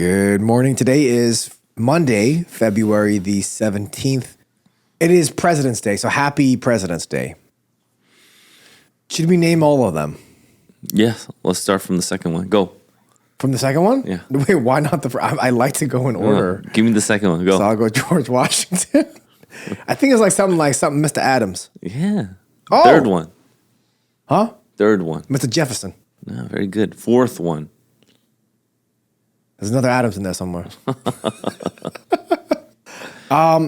Good morning. Today is Monday, February the 17th. It is President's Day, so happy President's Day. Should we name all of them? Yes, let's start from the second one. Go. From the second one? Yeah. Wait, why not the first? I like to go in order. Give me the second one. Go. So I'll go George Washington. I think it's like something Mr. Adams. Yeah. Oh. Third one. Huh? Third one. Mr. Jefferson. No, very good. Fourth one. There's another Adams in there somewhere.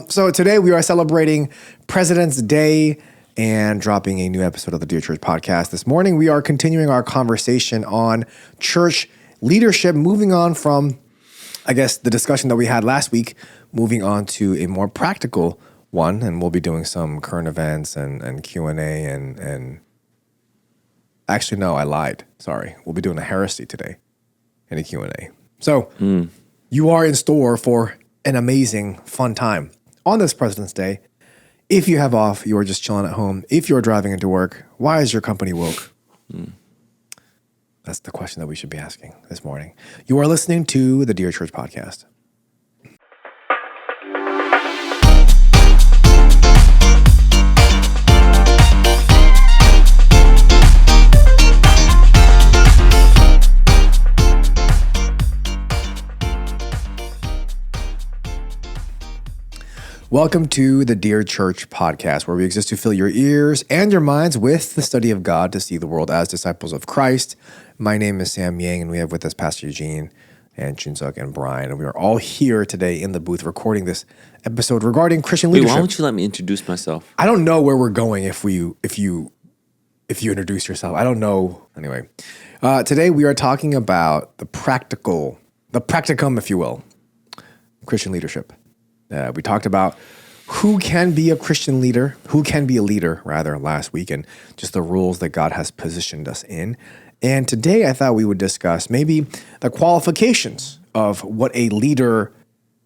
So today we are celebrating President's Day and dropping a new episode of the Dear Church podcast. This morning we are continuing our conversation on church leadership, moving on from, I guess, the discussion that we had last week, moving on to a more practical one. And we'll be doing some current events and Q&A and actually, no, I lied. Sorry. We'll be doing a heresy today and a Q&A. So you are in store for an amazing, fun time on this President's Day. If you have off, you are just chilling at home. If you're driving into work, why is your company woke? That's the question that we should be asking this morning. You are listening to the Dear Church podcast. Welcome to the Dear Church podcast, where we exist to fill your ears and your minds with the study of God to see the world as disciples of Christ. My name is Sam Yang, and we have with us Pastor Eugene and Junseok and Brian. And we are all here today in the booth recording this episode regarding Christian leadership. Why don't you let me introduce myself? I don't know where we're going if you introduce yourself. I don't know. Anyway, today we are talking about the practicum, if you will, Christian leadership. We talked about who can be a Christian leader, who can be a leader, rather, last week, and just the roles that God has positioned us in. And today I thought we would discuss maybe the qualifications of what a leader,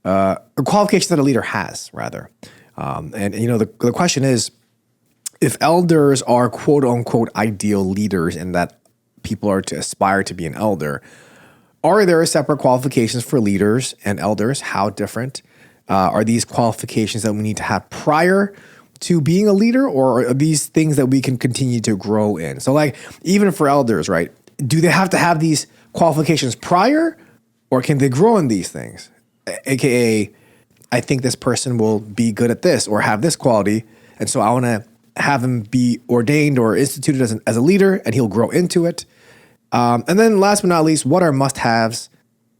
qualifications that a leader has, rather. The question is, if elders are quote unquote ideal leaders and that people are to aspire to be an elder, are there separate qualifications for leaders and elders? How different? Are these qualifications that we need to have prior to being a leader, or are these things that we can continue to grow in? So like, even for elders, right? Do they have to have these qualifications prior, or can they grow in these things? AKA, I think this person will be good at this or have this quality, and so I want to have him be ordained or instituted as a leader, and he'll grow into it. And then last but not least, what are must-haves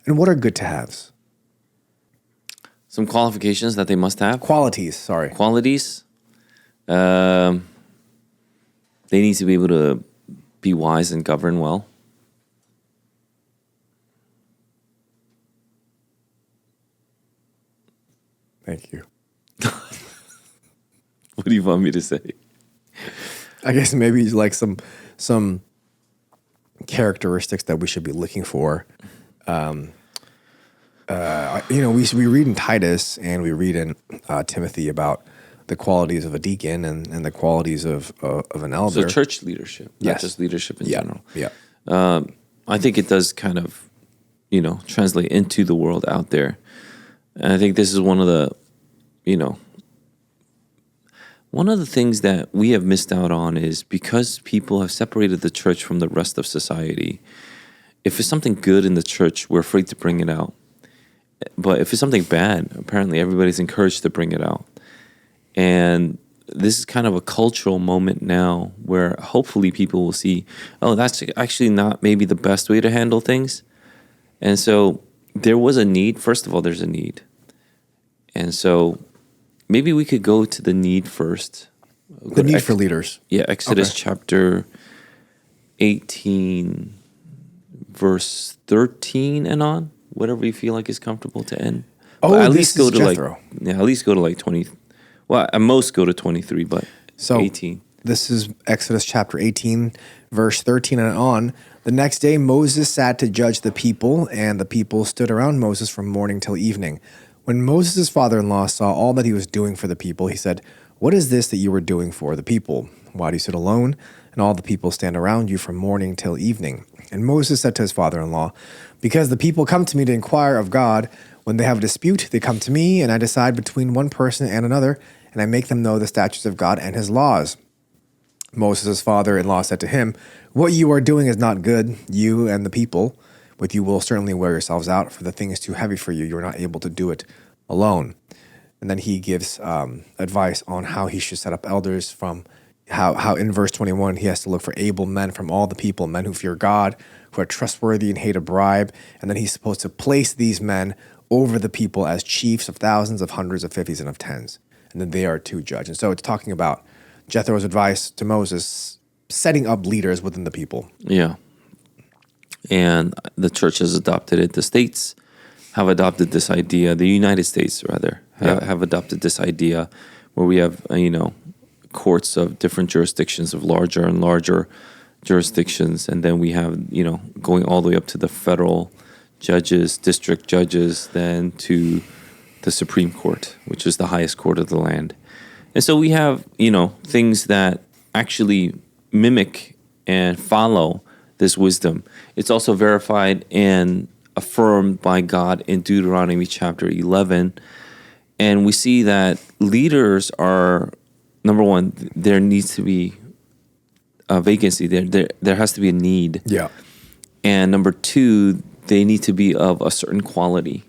and what are good-to-haves? Some qualifications that they must have. Qualities. They need to be able to be wise and govern well. Thank you. What do you want me to say? I guess maybe like some characteristics that we should be looking for. We read in Titus and we read in Timothy about the qualities of a deacon and the qualities of an elder. So church leadership, not just leadership in general. Yeah. I think it does kind of, translate into the world out there. And I think this is one of the things that we have missed out on is because people have separated the church from the rest of society. If there's something good in the church, we're afraid to bring it out. But if it's something bad, apparently everybody's encouraged to bring it out. And this is kind of a cultural moment now where hopefully people will see, oh, that's actually not maybe the best way to handle things. And so there was a need. First of all, there's a need. And so maybe we could go to the need first. The need for leaders. Yeah, Exodus chapter 18, verse 13 and on. Whatever you feel like is comfortable to end. Oh, but at least go to Jethro. at least go to like 20. Well, at most go to 23, but 18. This is Exodus chapter 18, verse 13 and on. The next day Moses sat to judge the people, and the people stood around Moses from morning till evening. When Moses' father-in-law saw all that he was doing for the people, he said, "What is this that you are doing for the people? Why do you sit alone, and all the people stand around you from morning till evening?" And Moses said to his father-in-law, because the people come to me to inquire of God, when they have a dispute, they come to me, and I decide between one person and another, and I make them know the statutes of God and his laws. Moses' father-in-law said to him, what you are doing is not good, you and the people. With you will certainly wear yourselves out, for the thing is too heavy for you. You are not able to do it alone. And then he gives advice on how he should set up elders, from how in verse 21 he has to look for able men from all the people, men who fear God, who are trustworthy and hate a bribe. And then he's supposed to place these men over the people as chiefs of thousands, of hundreds, of fifties, and of tens. And then they are to judge. And so it's talking about Jethro's advice to Moses, setting up leaders within the people. Yeah. And the church has adopted it. The states have adopted this idea. The United States, rather, have adopted this idea where we have, courts of different jurisdictions, of larger and larger jurisdictions. And then we have, going all the way up to the federal judges, district judges, then to the Supreme Court, which is the highest court of the land. And so we have, things that actually mimic and follow this wisdom. It's also verified and affirmed by God in Deuteronomy chapter 11. And we see that leaders are, number one, there needs to be a vacancy. There has to be a need. Yeah. And number two, they need to be of a certain quality.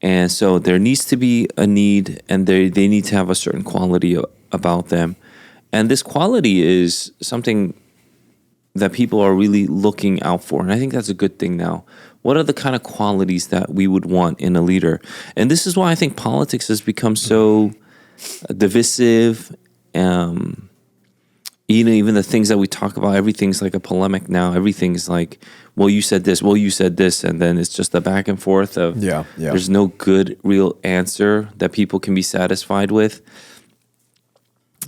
And so there needs to be a need, and they need to have a certain quality about them. And this quality is something that people are really looking out for. And I think that's a good thing now. What are the kind of qualities that we would want in a leader? And this is why I think politics has become so divisive. Even the things that we talk about, everything's like a polemic now. Everything's like, well, you said this, and then it's just a back and forth of there's no good, real answer that people can be satisfied with.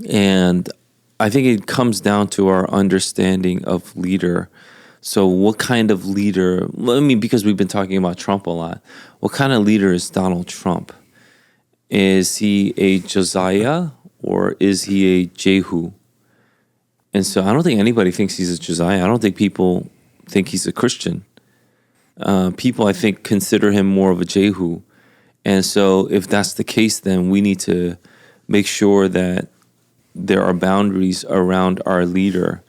And I think it comes down to our understanding of leader. So what kind of leader, because we've been talking about Trump a lot, what kind of leader is Donald Trump? Is he a Josiah or is he a Jehu? And so I don't think anybody thinks he's a Josiah. I don't think people think he's a Christian. People, I think, consider him more of a Jehu. And so if that's the case, then we need to make sure that there are boundaries around our leader,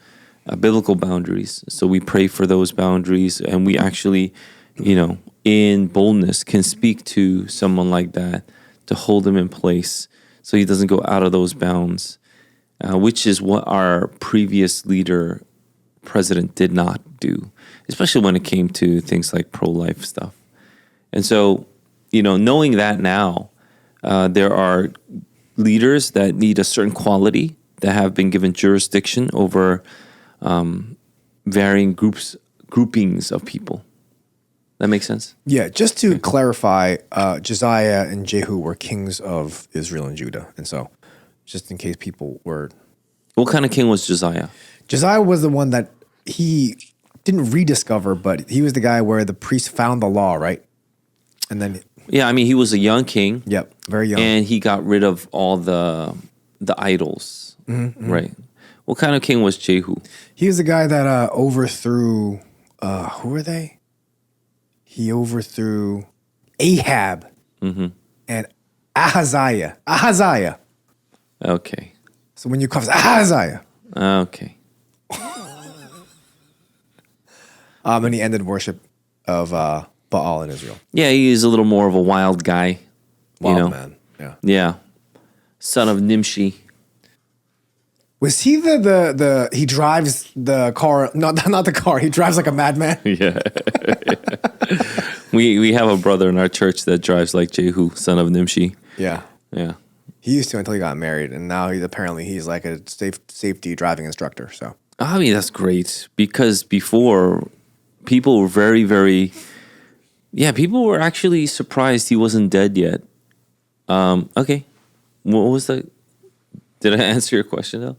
biblical boundaries. So we pray for those boundaries, and we actually, in boldness can speak to someone like that to hold him in place so he doesn't go out of those bounds, which is what our previous leader, president, did not do, especially when it came to things like pro-life stuff. And so, knowing that now, there are leaders that need a certain quality, that have been given jurisdiction over varying groupings of people. That makes sense? Yeah, just to clarify, Josiah and Jehu were kings of Israel and Judah. And so, just in case people were... What kind of king was Josiah? Josiah was the one that he didn't rediscover, but he was the guy where the priest found the law, right? And then... Yeah, he was a young king. Yep, very young. And he got rid of all the idols, right? What kind of king was Jehu? He was the guy that overthrew, who were they? He overthrew Ahab and Ahaziah. Okay. So when you cough, Ahaziah. Okay. And he ended worship of Baal in Israel. Yeah, he is a little more of a wild guy. Wild man. Yeah. Yeah. Son of Nimshi. Was he the he drives the car? Not the car. He drives like a madman. Yeah. We have a brother in our church that drives like Jehu, son of Nimshi. Yeah. Yeah. He used to until he got married, and now he's like a safety driving instructor. So that's great, because before people were very, very, people were actually surprised he wasn't dead yet. Okay, what was the? Did I answer your question though?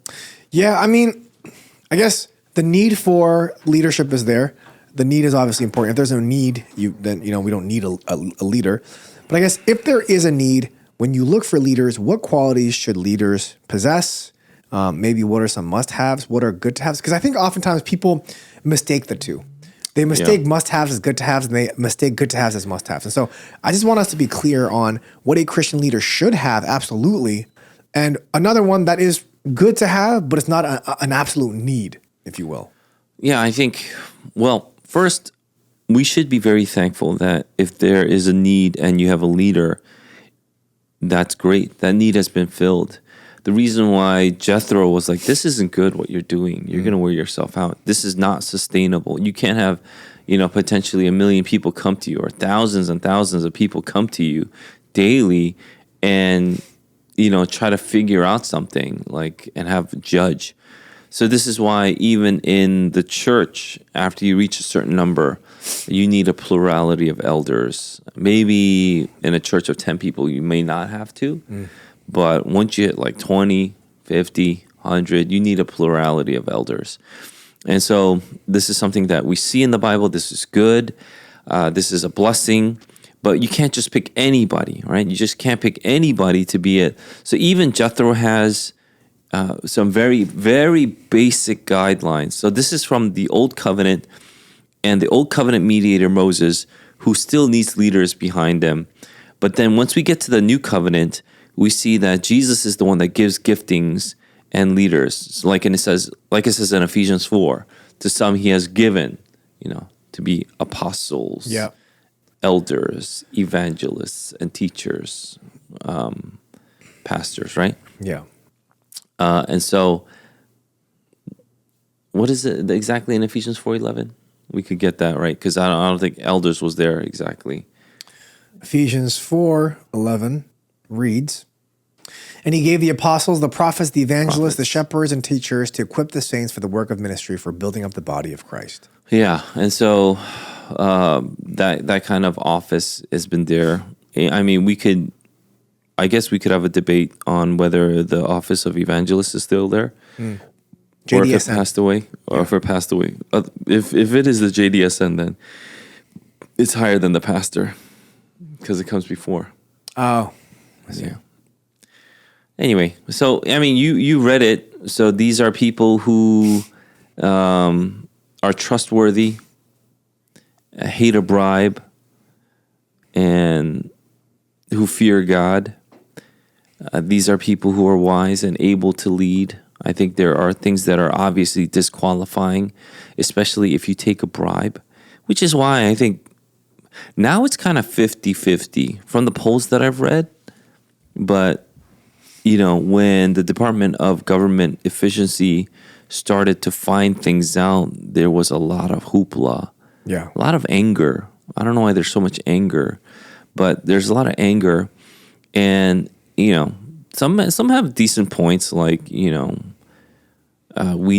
Yeah, I guess the need for leadership is there. The need is obviously important. If there's no need, then we don't need a leader. But I guess if there is a need, when you look for leaders, what qualities should leaders possess? Maybe what are some must-haves? What are good-to-haves? Because I think oftentimes people mistake the two. They mistake must-haves as good-to-haves, and they mistake good-to-haves as must-haves. And so I just want us to be clear on what a Christian leader should have, absolutely, and another one that is good to have, but it's not an absolute need, if you will. Yeah, I think, well, first, we should be very thankful that if there is a need and you have a leader, that's great. That need has been filled. The reason why Jethro was like, this isn't good what you're doing. You're going to wear yourself out. This is not sustainable. You can't have, potentially 1 million people come to you or thousands and thousands of people come to you daily and, try to figure out something and have a judge. So this is why even in the church, after you reach a certain number, you need a plurality of elders. Maybe in a church of 10 people, you may not have to. But once you hit 20, 50, 100, you need a plurality of elders. And so this is something that we see in the Bible. This is good. This is a blessing. But you can't just pick anybody, right? You just can't pick anybody to be it. So even Jethro has some very, very basic guidelines. So this is from the Old Covenant and the Old Covenant mediator Moses, who still needs leaders behind them. But then once we get to the New Covenant, we see that Jesus is the one that gives giftings and leaders. So it says in Ephesians 4, to some he has given, to be apostles, elders, evangelists, and teachers, pastors, right? Yeah. And so, what is it exactly in Ephesians 4:11? We could get that right because I don't think elders was there exactly. Ephesians 4:11 reads, "And he gave the apostles, the prophets, the evangelists, the shepherds, and teachers to equip the saints for the work of ministry, for building up the body of Christ." Yeah, and so that kind of office has been there. I mean, I guess we could have a debate on whether the office of evangelist is still there, or if it passed away, if it passed away. If it is the JDSN, then it's higher than the pastor because it comes before. Oh, I see. Yeah. Anyway, so I mean, you read it. So these are people who are trustworthy, hate a bribe, and who fear God. These are people who are wise and able to lead. I think there are things that are obviously disqualifying, especially if you take a bribe, which is why I think now it's kind of 50-50 from the polls that I've read. But, when the Department of Government Efficiency started to find things out, there was a lot of hoopla, a lot of anger. I don't know why there's so much anger, but there's a lot of anger. And some have decent points, we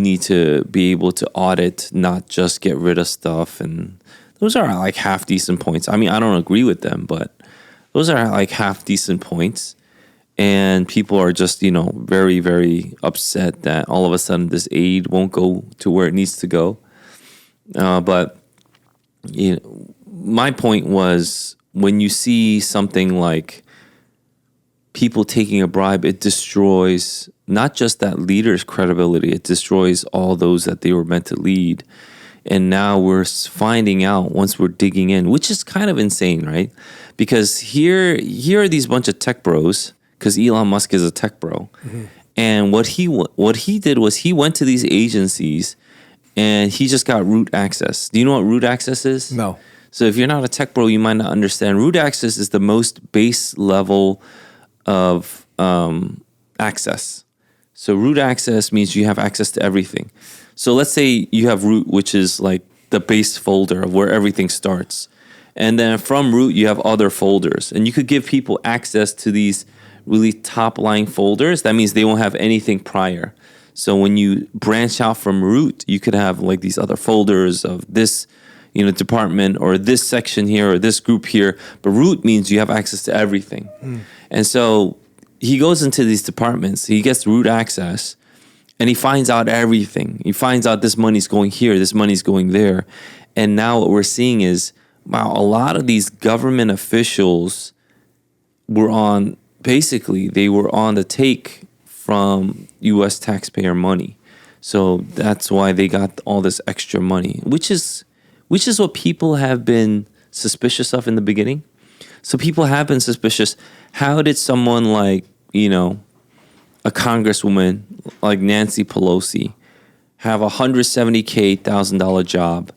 need to be able to audit, not just get rid of stuff, and those are half decent points. I mean, I don't agree with them, but those are half decent points, and people are just very, very upset that all of a sudden this aid won't go to where it needs to go. But my point was, when you see something like people taking a bribe, it destroys not just that leader's credibility, it destroys all those that they were meant to lead. And now we're finding out once we're digging in, which is kind of insane, right? Because here are these bunch of tech bros, because Elon Musk is a tech bro. Mm-hmm. And what he did was he went to these agencies and he just got root access. Do you know what root access is? No. So if you're not a tech bro, you might not understand. Root access is the most base level of access. So root access means you have access to everything. So let's say you have root, which is the base folder of where everything starts. And then from root, you have other folders. And you could give people access to these really top-line folders. That means they won't have anything prior. So when you branch out from root, you could have these other folders of this department or this section here or this group here. But root means you have access to everything. And so he goes into these departments, he gets root access, and he finds out everything. He finds out this money's going here, this money's going there. And now what we're seeing is, wow, a lot of these government officials were on the take from U.S. taxpayer money. So that's why they got all this extra money, which is which is what people have been suspicious of in the beginning. So people have been suspicious. How did someone like, a congresswoman like Nancy Pelosi have $170,000 job,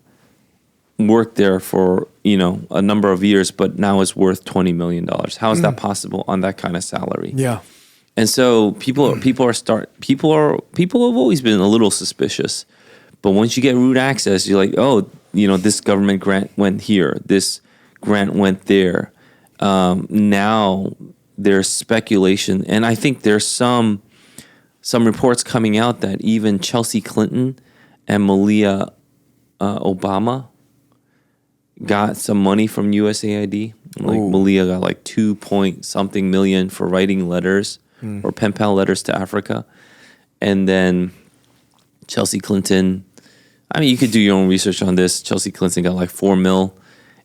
work there for, a number of years, but now is worth $20 million? How is that possible on that kind of salary? Yeah. And so people have always been a little suspicious. But once you get root access, you're like, oh, this government grant went here, this grant went there. Now there's speculation, and I think there's some reports coming out that even Chelsea Clinton and Malia Obama got some money from USAID. Like Malia got like 2 point something million for writing letters or pen pal letters to Africa, and then Chelsea Clinton. I mean, you could do your own research on this. Chelsea Clinton got like $4 million,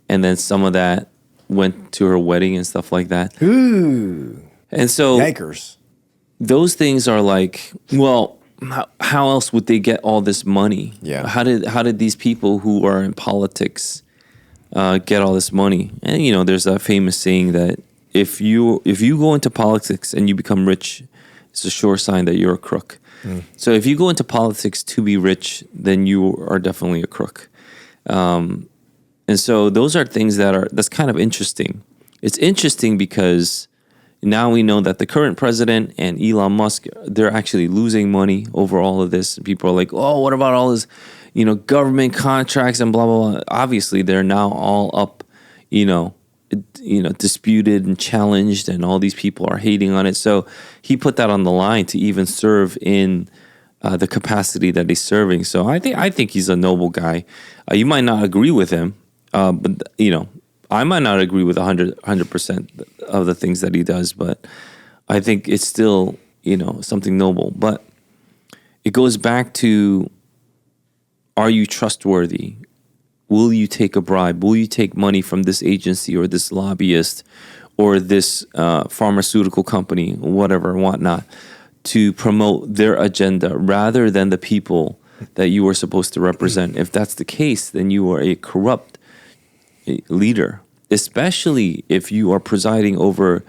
and then some of that went to her wedding and stuff like that. Ooh. And so Yikers. Those things are like, well, how else would they get all this money? Yeah. How did these people who are in politics get all this money? And there's a famous saying that if you go into politics and you become rich, it's a sure sign that you're a crook. So if you go into politics to be rich, then you are definitely a crook. And so those are things that's kind of interesting. It's interesting because now we know that the current president and Elon Musk, they're actually losing money over all of this. People are like, oh, what about all this, government contracts and blah, blah, blah. Obviously, they're now all up, disputed and challenged, and all these people are hating on it. So he put that on the line to even serve in the capacity that he's serving. So I think he's a noble guy. You might not agree with him, but I might not agree with 100% of the things that he does, but I think it's still something noble. But it goes back to, are you trustworthy? Will you take a bribe? Will you take money from this agency or this lobbyist or this pharmaceutical company, whatever, whatnot, to promote their agenda rather than the people that you are supposed to represent? If that's the case, then you are a corrupt leader, especially if you are presiding over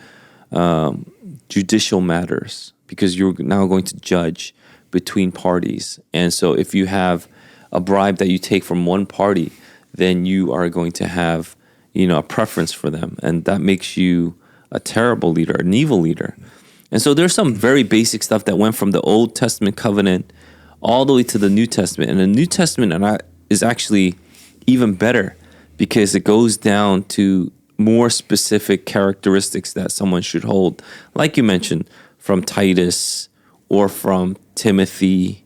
judicial matters, because you're now going to judge between parties. And so if you have a bribe that you take from one party, then you are going to have, a preference for them. And that makes you a terrible leader, an evil leader. And so there's some very basic stuff that went from the Old Testament covenant all the way to the New Testament. And the New Testament is actually even better because it goes down to more specific characteristics that someone should hold. Like you mentioned, from Titus or from Timothy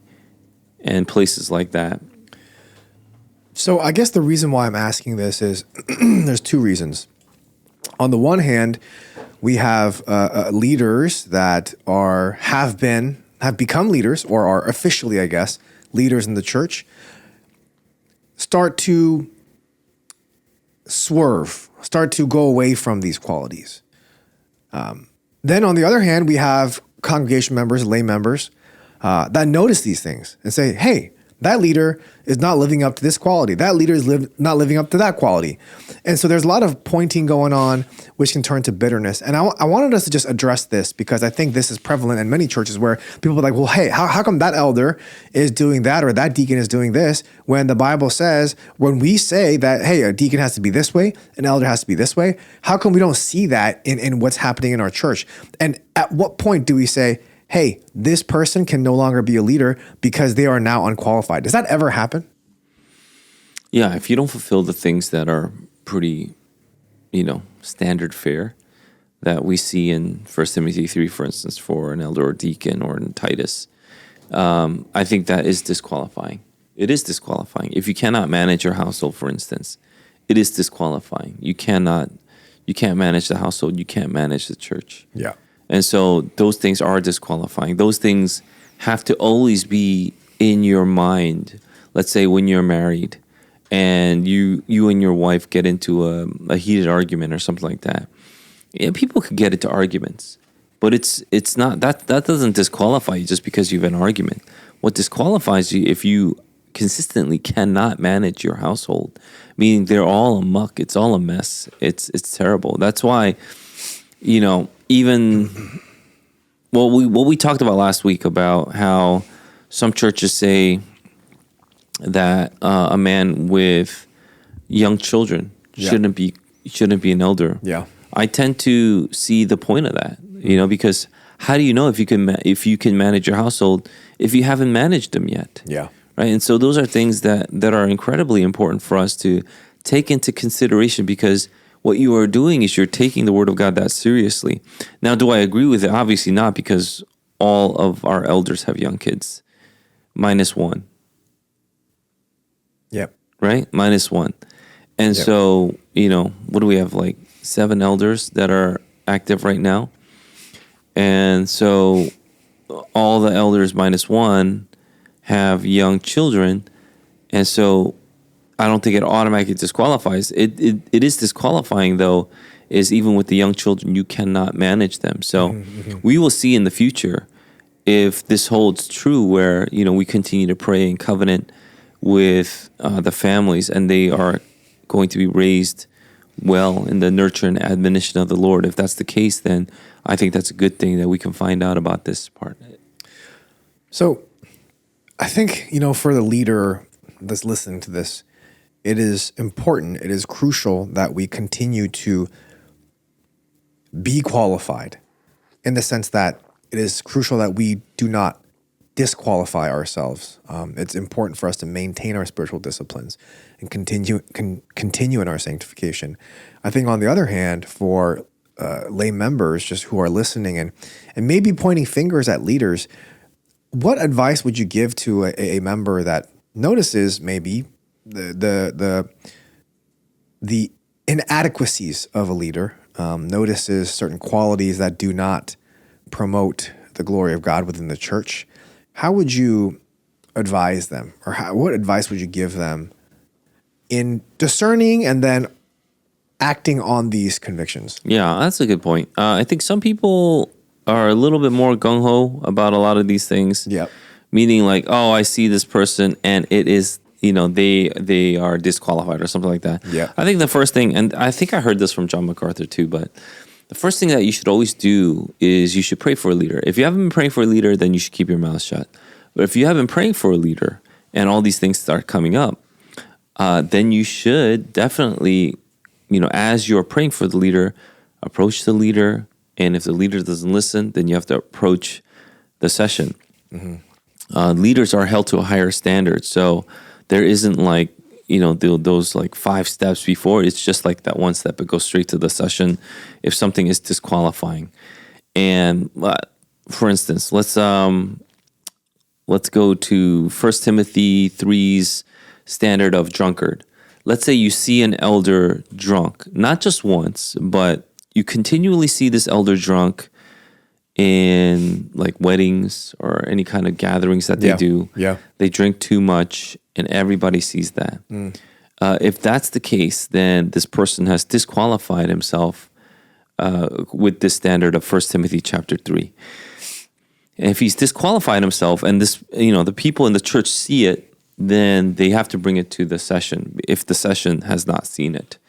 and places like that. So I guess the reason why I'm asking this is there's two reasons. On the one hand, we have leaders that have become leaders or are officially, I guess, leaders in the church, start to swerve, start to go away from these qualities. Then on the other hand, we have congregation members, lay members that notice these things and say, hey, that leader is not living up to this quality. That leader is not living up to that quality. And so there's a lot of pointing going on, which can turn to bitterness. And I wanted us to just address this because I think this is prevalent in many churches where people are like, well, hey, how come that elder is doing that or that deacon is doing this when the Bible says, when we say that, hey, a deacon has to be this way, an elder has to be this way, how come we don't see that in what's happening in our church? And at what point do we say, hey, this person can no longer be a leader because they are now unqualified? Does that ever happen? Yeah, if you don't fulfill the things that are pretty, standard fare that we see in 1 Timothy 3, for instance, for an elder or deacon, or in Titus, I think that is disqualifying. It is disqualifying. If you cannot manage your household, for instance, it is disqualifying. You can't manage the household. You can't manage the church. Yeah. And so those things are disqualifying. Those things have to always be in your mind. Let's say when you're married and you and your wife get into a heated argument or something like that. Yeah, people could get into arguments, but it's not that doesn't disqualify you just because you have an argument. What disqualifies you if you consistently cannot manage your household, meaning they're all amuck. It's all a mess. It's terrible. That's why, even what we talked about last week about how some churches say that a man with young children shouldn't be an elder. Yeah. I tend to see the point of that, because how do you know if you can manage your household if you haven't managed them yet? Yeah. Right. And so those are things that are incredibly important for us to take into consideration, because what you are doing is you're taking the word of God that seriously. Now, do I agree with it? Obviously not, because all of our elders have young kids, minus one. Yep. Right? Minus one. And so, what do we have? Like 7 elders that are active right now. And so all the elders minus one have young children. And so I don't think it automatically disqualifies. It is disqualifying, though, is even with the young children, you cannot manage them. So we will see in the future if this holds true, where, we continue to pray in covenant with the families, and they are going to be raised well in the nurture and admonition of the Lord. If that's the case, then I think that's a good thing that we can find out about this part. So I think, for the leader that's listening to this, it is important, it is crucial that we continue to be qualified, in the sense that it is crucial that we do not disqualify ourselves. It's important for us to maintain our spiritual disciplines and continue in our sanctification. I think, on the other hand, for lay members just who are listening and maybe pointing fingers at leaders, what advice would you give to a member that notices maybe the inadequacies of a leader, notices certain qualities that do not promote the glory of God within the church? How would you advise them, or what advice would you give them in discerning and then acting on these convictions? Yeah, that's a good point. I think some people are a little bit more gung-ho about a lot of these things. Yep. Meaning like, oh, I see this person and it is, they are disqualified or something like that. Yeah. I think the first thing, and I think I heard this from John MacArthur too, but the first thing that you should always do is you should pray for a leader. If you haven't been praying for a leader, then you should keep your mouth shut. But if you have been praying for a leader and all these things start coming up, then you should definitely, as you're praying for the leader, approach the leader. And if the leader doesn't listen, then you have to approach the session. Leaders are held to a higher standard. So there isn't like, those like 5 steps before. It's just like that one step. It goes straight to the session if something is disqualifying. And for instance, let's go to 1 Timothy 3's standard of drunkard. Let's say you see an elder drunk, not just once, but you continually see this elder drunk in like weddings or any kind of gatherings that they do. Yeah. They drink too much and everybody sees that. If that's the case, then this person has disqualified himself with this standard of 1 Timothy chapter 3. And if he's disqualified himself and this, the people in the church see it, then they have to bring it to the session if the session has not seen it.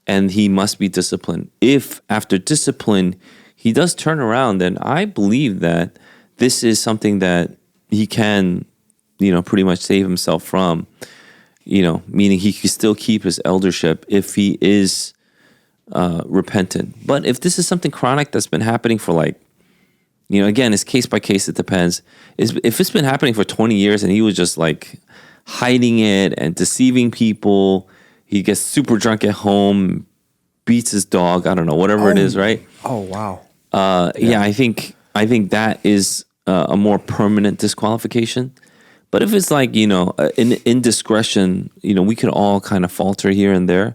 And he must be disciplined. If after discipline, he does turn around, then I believe that this is something that he can, pretty much save himself from, meaning he can still keep his eldership if he is repentant. But if this is something chronic that's been happening for like, again, it's case by case, it depends. If it's been happening for 20 years and he was just like hiding it and deceiving people, he gets super drunk at home, beats his dog, I don't know, whatever it is, right? Oh, wow. Yeah, I think that is a more permanent disqualification. But if it's like, in indiscretion, we could all kind of falter here and there.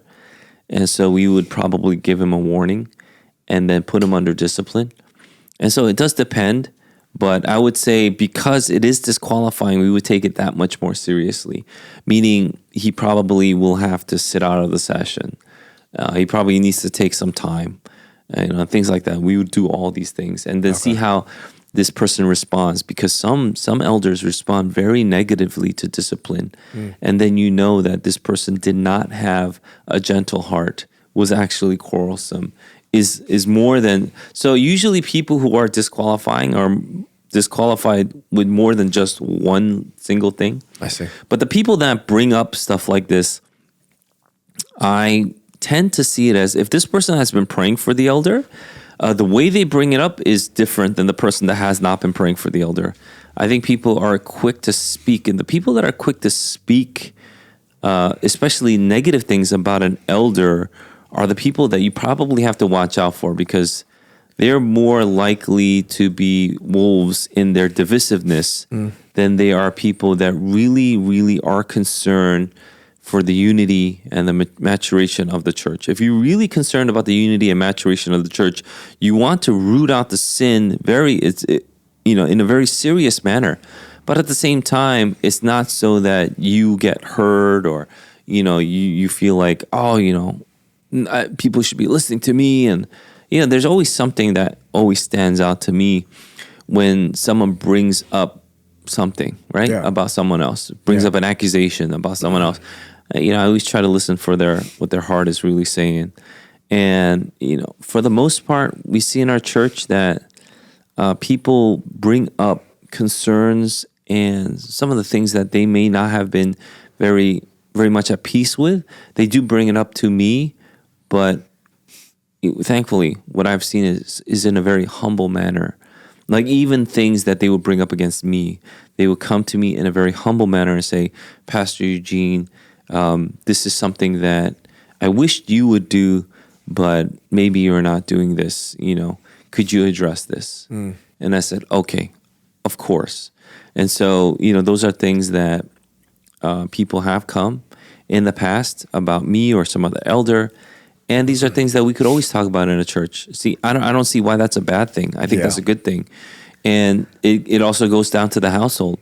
And so we would probably give him a warning and then put him under discipline. And so it does depend. But I would say because it is disqualifying, we would take it that much more seriously, meaning he probably will have to sit out of the session. He probably needs to take some time. things like that. We would do all these things and then see how this person responds, because some elders respond very negatively to discipline. And then you know that this person did not have a gentle heart, was actually quarrelsome, is more than. So usually people who are disqualifying are disqualified with more than just one single thing. I see. But the people that bring up stuff like this, I tend to see it as, if this person has been praying for the elder, the way they bring it up is different than the person that has not been praying for the elder. I think people are quick to speak, and the people that are quick to speak, especially negative things about an elder, are the people that you probably have to watch out for, because they're more likely to be wolves in their divisiveness than they are people that really, really are concerned for the unity and the maturation of the church. If you're really concerned about the unity and maturation of the church, you want to root out the sin in a very serious manner. But at the same time, it's not so that you get hurt or you feel like, people should be listening to me. And there's always something that always stands out to me when someone brings up something, right? Yeah. About someone else, brings up an accusation about someone else. I always try to listen for what their heart is really saying. And, for the most part, we see in our church that people bring up concerns and some of the things that they may not have been very, very much at peace with. They do bring it up to me, but thankfully, what I've seen is in a very humble manner. Like even things that they would bring up against me, they would come to me in a very humble manner and say, Pastor Eugene, this is something that I wished you would do, but maybe you're not doing this. Could you address this? And I said, okay, of course. And so, those are things that people have come in the past about me or some other elder. And these are things that we could always talk about in a church. See, I don't see why that's a bad thing. I think that's a good thing. And it also goes down to the household.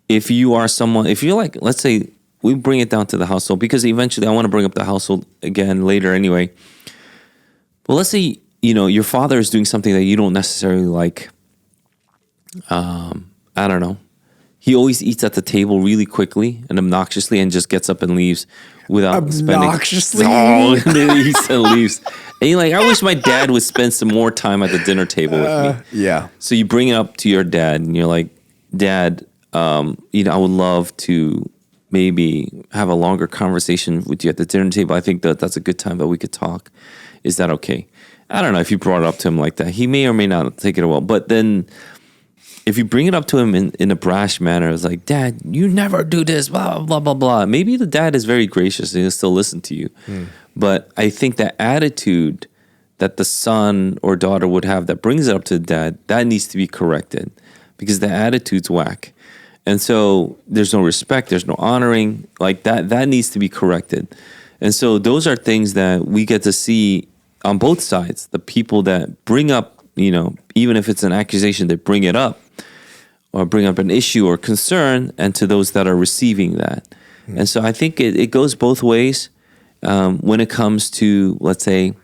If you're like, let's say we bring it down to the household, because eventually I want to bring up the household again later anyway. Well, let's say, your father is doing something that you don't necessarily like. I don't know. He always eats at the table really quickly and obnoxiously and just gets up and leaves without obnoxiously. Oh, and then he eats and leaves. And you're like, I wish my dad would spend some more time at the dinner table with me. Yeah. So you bring it up to your dad and you're like, Dad, I would love to maybe have a longer conversation with you at the dinner table. I think that's a good time that we could talk. Is that okay? I don't know if you brought it up to him like that. He may or may not take it well. But then if you bring it up to him in a brash manner, it's like, Dad, you never do this, blah, blah, blah, blah. Maybe the dad is very gracious and he'll still listen to you. But I think that attitude that the son or daughter would have that brings it up to the dad, that needs to be corrected because the attitude's whack. And so there's no respect, there's no honoring, like that needs to be corrected. And so those are things that we get to see on both sides. The people that bring up, even if it's an accusation, they bring it up or bring up an issue or concern, and to those that are receiving that. And so I think it goes both ways when it comes to, let's say,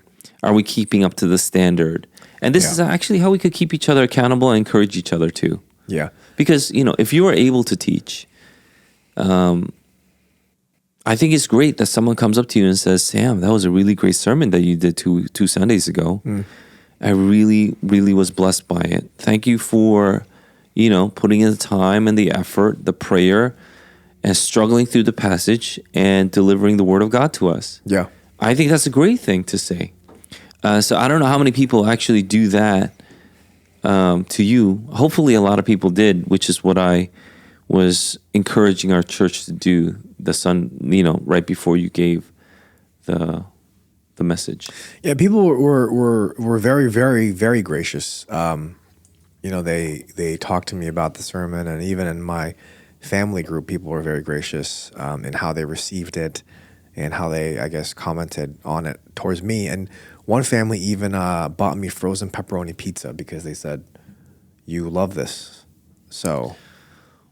are we keeping up to the standard? And this is actually how we could keep each other accountable and encourage each other too. Yeah. Because, if you are able to teach, I think it's great that someone comes up to you and says, Sam, that was a really great sermon that you did two Sundays ago. I really, really was blessed by it. Thank you for, putting in the time and the effort, the prayer, and struggling through the passage and delivering the word of God to us. Yeah. I think that's a great thing to say. So I don't know how many people actually do that to you. Hopefully a lot of people did, which is what I was encouraging our church to do right before you gave the message. Yeah, people were very, very, very gracious. They talked to me about the sermon, and even in my family group, people were very gracious in how they received it and how they, I guess, commented on it towards me. And one family even bought me frozen pepperoni pizza because they said, you love this. So,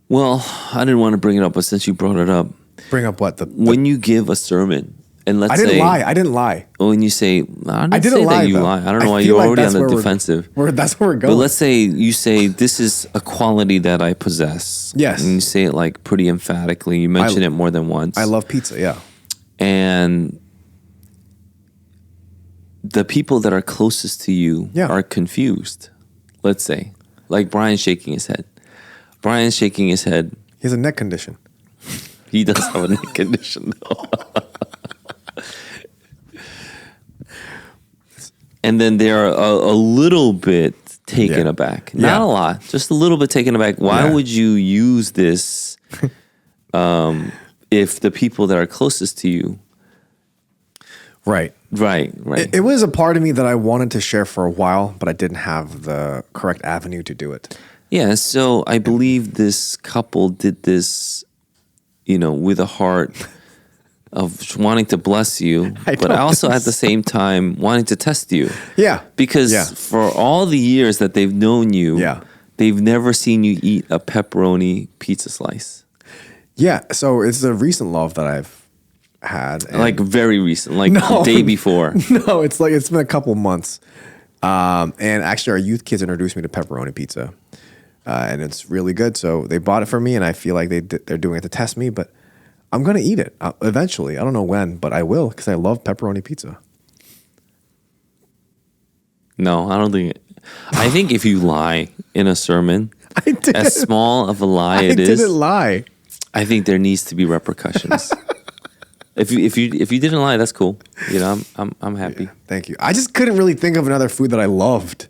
well, I didn't want to bring it up, but since you brought it up, bring up what? When you give a sermon, And let's I say didn't lie. when you say I didn't didn't say lie, that you though. lie. I don't know I why feel you're like already on that's the where defensive. That's where we're going. But let's say you say this is a quality that I possess. Yes. And you say it like pretty emphatically. You mention it more than once. I love pizza. Yeah. And the people that are closest to you Yeah. are confused. Let's say, like Brian's shaking his head. Brian's shaking his head. He has a neck condition. He does have a neck condition, though. And then they're a little bit taken aback. Not a lot, just a little bit taken aback. Why would you use this if the people that are closest to you? Right. Right. It was a part of me that I wanted to share for a while, but I didn't have the correct avenue to do it. Yeah, so I believe this couple did this, with a heart of wanting to bless you, but also at the same time wanting to test you. Yeah. Because for all the years that they've known you, they've never seen you eat a pepperoni pizza slice. Yeah, so it's a recent love that I've had. Like very recent, like the day before. No, it's been a couple months. And actually our youth kids introduced me to pepperoni pizza. And it's really good. So they bought it for me and I feel like they're doing it to test me, but I'm going to eat it eventually. I don't know when, but I will because I love pepperoni pizza. No, I don't think I think if you lie in a sermon, as small of a lie it is. I didn't lie. I think there needs to be repercussions. If you didn't lie, that's cool. I'm happy. Yeah, thank you. I just couldn't really think of another food that I loved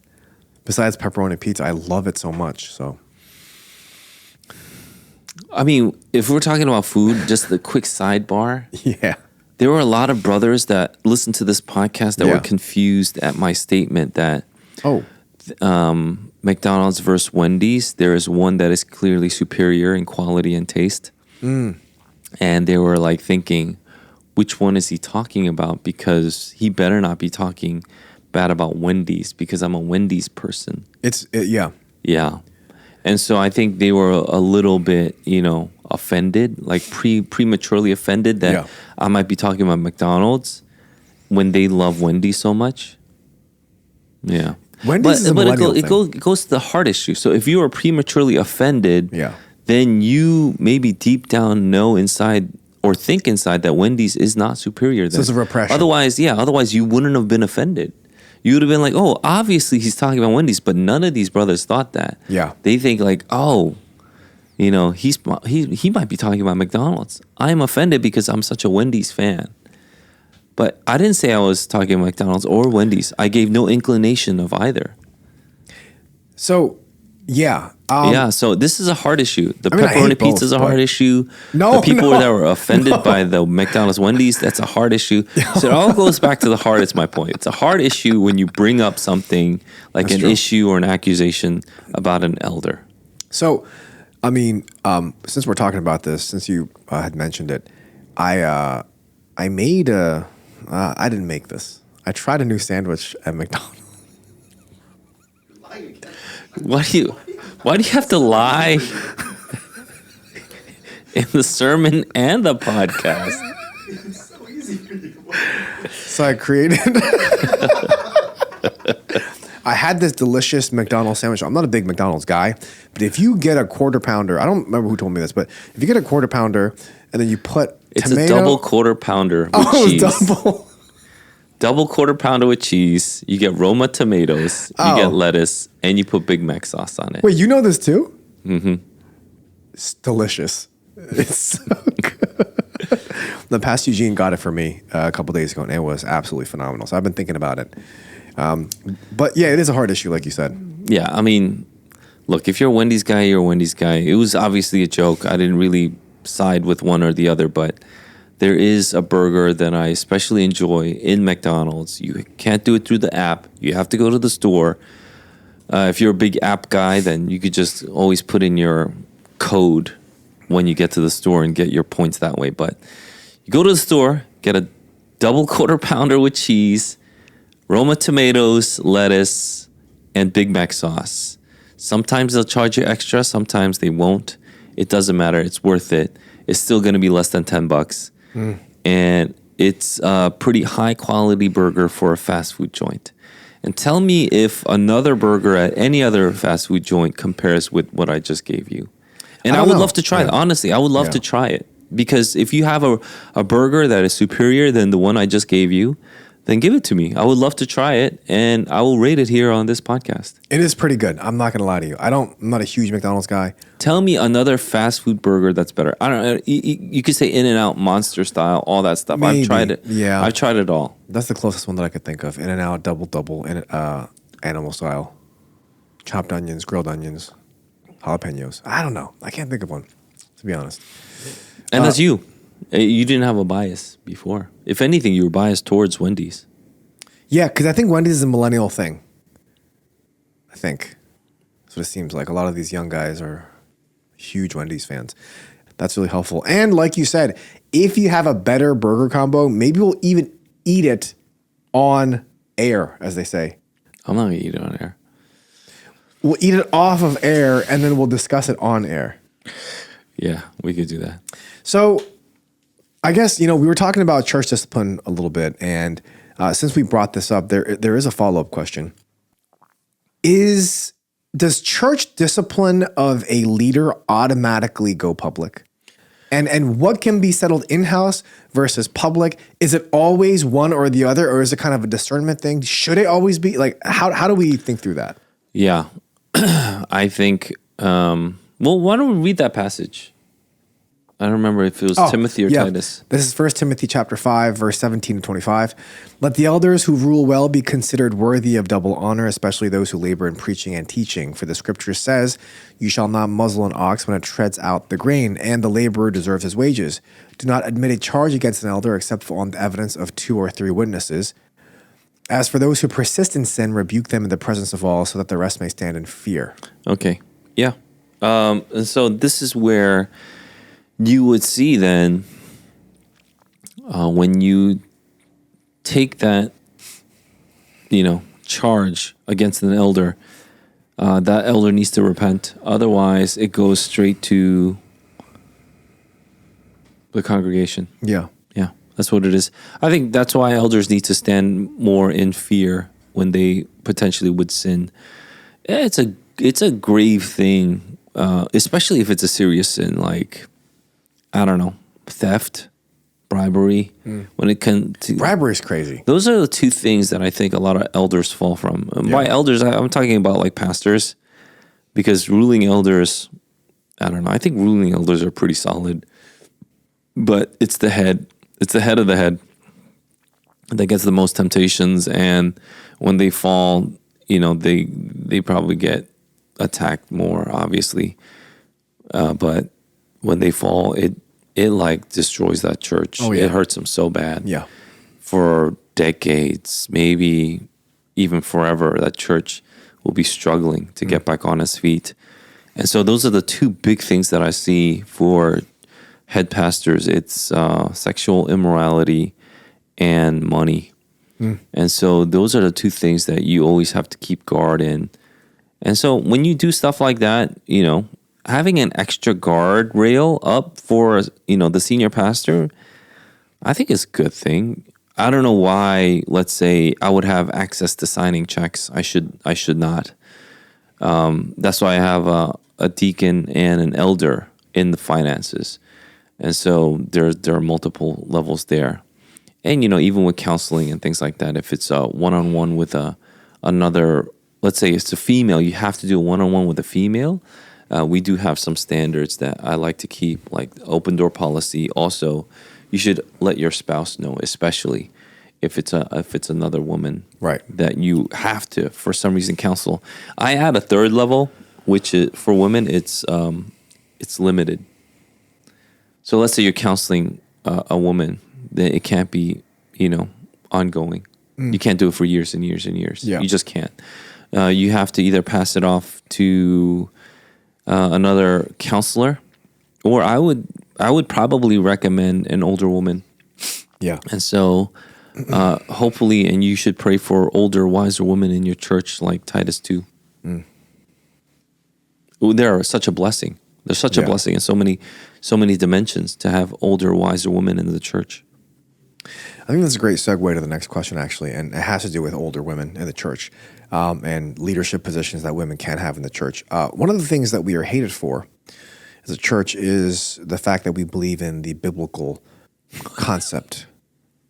besides pepperoni pizza. I love it so much. So, I mean, if we're talking about food, just the quick sidebar. Yeah. There were a lot of brothers that listened to this podcast that were confused at my statement that McDonald's versus Wendy's, there is one that is clearly superior in quality and taste. And they were like thinking, which one is he talking about? Because he better not be talking bad about Wendy's because I'm a Wendy's person. Yeah. And so I think they were a little bit, offended, like prematurely offended that I might be talking about McDonald's when they love Wendy's so much. Yeah. Wendy's but it goes to the heart issue. So if you are prematurely offended, then you maybe deep down know inside or think inside that Wendy's is not superior. So it's a repression. Otherwise you wouldn't have been offended. You would have been like, oh, obviously he's talking about Wendy's, but none of these brothers thought that. Yeah. They think like, oh, he might be talking about McDonald's. I'm offended because I'm such a Wendy's fan. But I didn't say I was talking about McDonald's or Wendy's. I gave no inclination of either. So, yeah. So this is a hard issue. The pepperoni pizza is a hard issue. The people that were offended by the McDonald's Wendy's, that's a hard issue. So it all goes back to the heart, it's my point. It's a hard issue when you bring up something like an issue or an accusation about an elder. So, I mean, since we're talking about this, since you had mentioned it, I made I didn't make this. I tried a new sandwich at McDonald's. Why do you have to lie in the sermon and the podcast? It's so easy for you. So I created. I had this delicious McDonald's sandwich. I'm not a big McDonald's guy, but if you get a quarter pounder, I don't remember who told me this, but if you get a quarter pounder and then you put tomato, a double quarter pounder with cheese. Double. Double quarter pounder with cheese. You get Roma tomatoes. You get lettuce, and you put Big Mac sauce on it. Wait, you know this too? Mm-hmm. It's delicious. It's so good. The past Eugene got it for me a couple days ago, and it was absolutely phenomenal. So I've been thinking about it. But yeah, it is a hard issue, like you said. Yeah, I mean, look, if you're a Wendy's guy, you're a Wendy's guy. It was obviously a joke. I didn't really side with one or the other, but there is a burger that I especially enjoy in McDonald's. You can't do it through the app. You have to go to the store. If you're a big app guy, then you could just always put in your code when you get to the store and get your points that way. But you go to the store, get a double quarter pounder with cheese, Roma tomatoes, lettuce, and Big Mac sauce. Sometimes they'll charge you extra. Sometimes they won't. It doesn't matter. It's worth it. It's still going to be less than $10. And it's a pretty high quality burger for a fast food joint. And tell me if another burger at any other fast food joint compares with what I just gave you. And I would love to try it. Honestly, I would love to try it. Because if you have a burger that is superior than the one I just gave you, then give it to me. I would love to try it, and I will rate it here on this podcast. It is pretty good. I'm not going to lie to you. I'm not a huge McDonald's guy. Tell me another fast food burger that's better. I don't know. You could say In-N-Out, Monster style, all that stuff. Maybe. I've tried it. Yeah. I've tried it all. That's the closest one that I could think of. In-N-Out, double, and animal style. Chopped onions, grilled onions, jalapenos. I don't know. I can't think of one, to be honest. And that's you. You didn't have a bias before. If anything, you were biased towards Wendy's. Yeah, because I think Wendy's is a millennial thing. I think. That's what it seems like. A lot of these young guys are huge Wendy's fans. That's really helpful. And like you said, if you have a better burger combo, maybe we'll even eat it on air, as they say. I'm not going to eat it on air. We'll eat it off of air, and then we'll discuss it on air. Yeah, we could do that. So I guess, we were talking about church discipline a little bit, and since we brought this up, there is a follow-up question. Does church discipline of a leader automatically go public? And what can be settled in-house versus public? Is it always one or the other, or is it kind of a discernment thing? Should it always be? Like, how do we think through that? Yeah. I think, why don't we read that passage? I don't remember if it was Timothy or Titus. This is 1 Timothy chapter 5, verse 17 to 25. Let the elders who rule well be considered worthy of double honor, especially those who labor in preaching and teaching. For the scripture says, you shall not muzzle an ox when it treads out the grain, and the laborer deserves his wages. Do not admit a charge against an elder except on the evidence of 2 or 3 witnesses. As for those who persist in sin, rebuke them in the presence of all, so that the rest may stand in fear. Okay. Yeah. And so this is where you would see then when you take that, charge against an elder, that elder needs to repent. Otherwise, it goes straight to the congregation. Yeah. Yeah, that's what it is. I think that's why elders need to stand more in fear when they potentially would sin. It's a grave thing, especially if it's a serious sin, like, I don't know, theft, bribery. When it comes to Bribery is crazy. those are the two things that I think a lot of elders fall from. And by elders, I'm talking about like pastors, because ruling elders, I don't know. I think ruling elders are pretty solid, but it's the head. It's the head of the head that gets the most temptations, and when they fall, they probably get attacked more, obviously. But when they fall, it like destroys that church. Oh, yeah. It hurts them so bad. Yeah. For decades, maybe even forever, that church will be struggling to get back on its feet. And so those are the two big things that I see for head pastors. It's sexual immorality and money. And so those are the two things that you always have to keep guard in. And so when you do stuff like that, having an extra guard rail up for, the senior pastor, I think is a good thing. I don't know why, let's say, I would have access to signing checks. I should not. That's why I have a deacon and an elder in the finances. And so there are multiple levels there. And, even with counseling and things like that, if it's a one-on-one with another, let's say it's a female, you have to do a one-on-one with a female. We do have some standards that I like to keep, like open door policy. Also, you should let your spouse know, especially if it's another woman, Right. that you have to, for some reason, counsel. I add a third level, which is, for women, it's limited. So let's say you're counseling a woman, then it can't be, ongoing. You can't do it for years and years and years. Yeah. You just can't. You have to either pass it off to another counselor, or I would probably recommend an older woman. Yeah. And so hopefully, and you should pray for older, wiser women in your church, like Titus 2. They're such a blessing. They're such a blessing in so many dimensions to have older, wiser women in the church. think that's a great segue to the next question, actually, and it has to do with older women in the church and leadership positions that women can have in the church. One of the things that we are hated for as a church is the fact that we believe in the biblical concept,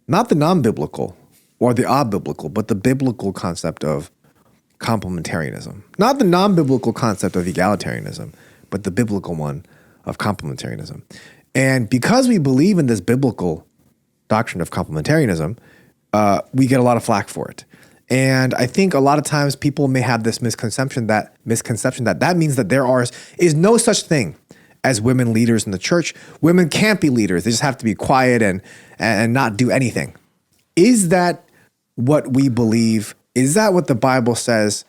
not the non-biblical or the biblical, but the biblical concept of complementarianism, not the non-biblical concept of egalitarianism, but the biblical one of complementarianism. And because we believe in this biblical doctrine of complementarianism, we get a lot of flack for it. And I think a lot of times people may have this misconception that means that there is no such thing as women leaders in the church. Women can't be leaders. They just have to be quiet and not do anything. Is that what we believe? Is that what the Bible says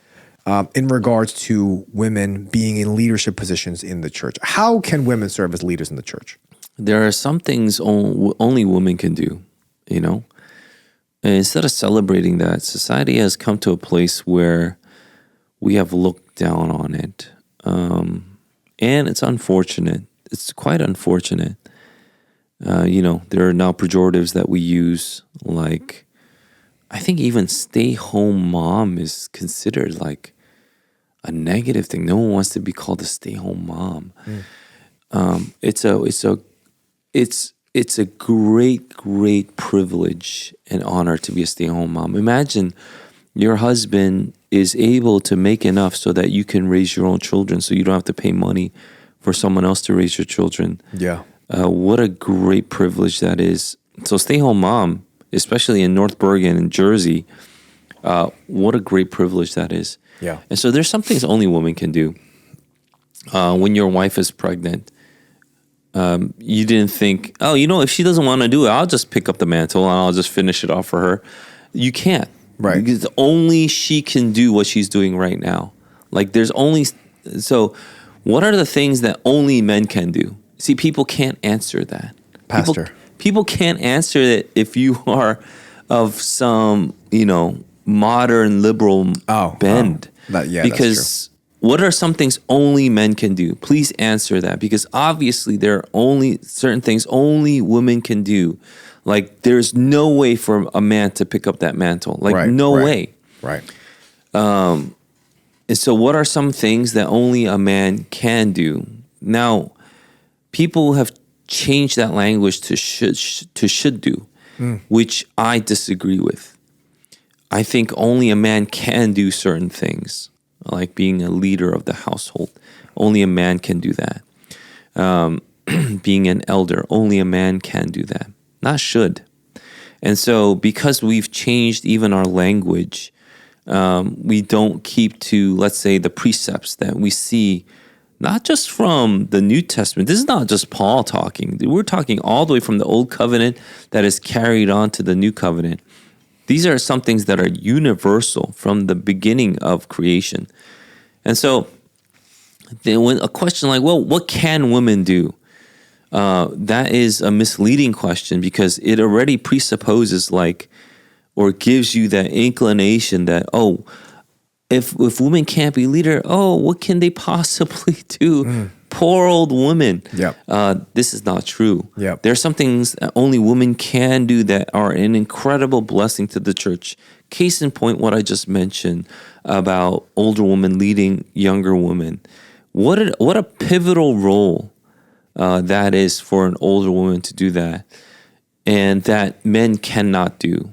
in regards to women being in leadership positions in the church? How can women serve as leaders in the church? There are some things only women can do, you know? And instead of celebrating that, society has come to a place where we have looked down on it. And it's unfortunate. It's quite unfortunate. There are now pejoratives that we use, like, I think even stay-home mom is considered like a negative thing. No one wants to be called a stay-home mom. It's a great privilege and honor to be a stay-at-home mom. Imagine your husband is able to make enough so that you can raise your own children, so you don't have to pay money for someone else to raise your children. Yeah. What a great privilege that is. So stay-at-home mom, especially in North Bergen and Jersey, what a great privilege that is. Yeah. And so there's some things only women can do. When your wife is pregnant, you didn't think, if she doesn't want to do it, I'll just pick up the mantle and I'll just finish it off for her. You can't. Right. Because only she can do what she's doing right now. So what are the things that only men can do? See, people can't answer that. Pastor. People can't answer that if you are of some, modern liberal bend. Because what are some things only men can do? Please answer that, because obviously there are only certain things only women can do. Like, there's no way for a man to pick up that mantle. No way. Right. And so what are some things that only a man can do? Now, people have changed that language to should do, which I disagree with. I think only a man can do certain things, like being a leader of the household. Only a man can do that. Being an elder, only a man can do that, not should. And so because we've changed even our language, we don't keep to, let's say, the precepts that we see, not just from the New Testament. This is not just Paul talking. We're talking all the way from the Old Covenant that is carried on to the New Covenant. These are some things that are universal from the beginning of creation. And so then when a question like, well, what can women do? That is a misleading question, because it already presupposes or gives you that inclination that, if women can't be leader, what can they possibly do? Poor old women. Yep. This is not true. Yep. There are some things that only women can do that are an incredible blessing to the church. Case in point, what I just mentioned about older women leading younger women. What a pivotal role that is for an older woman to do that, and that men cannot do,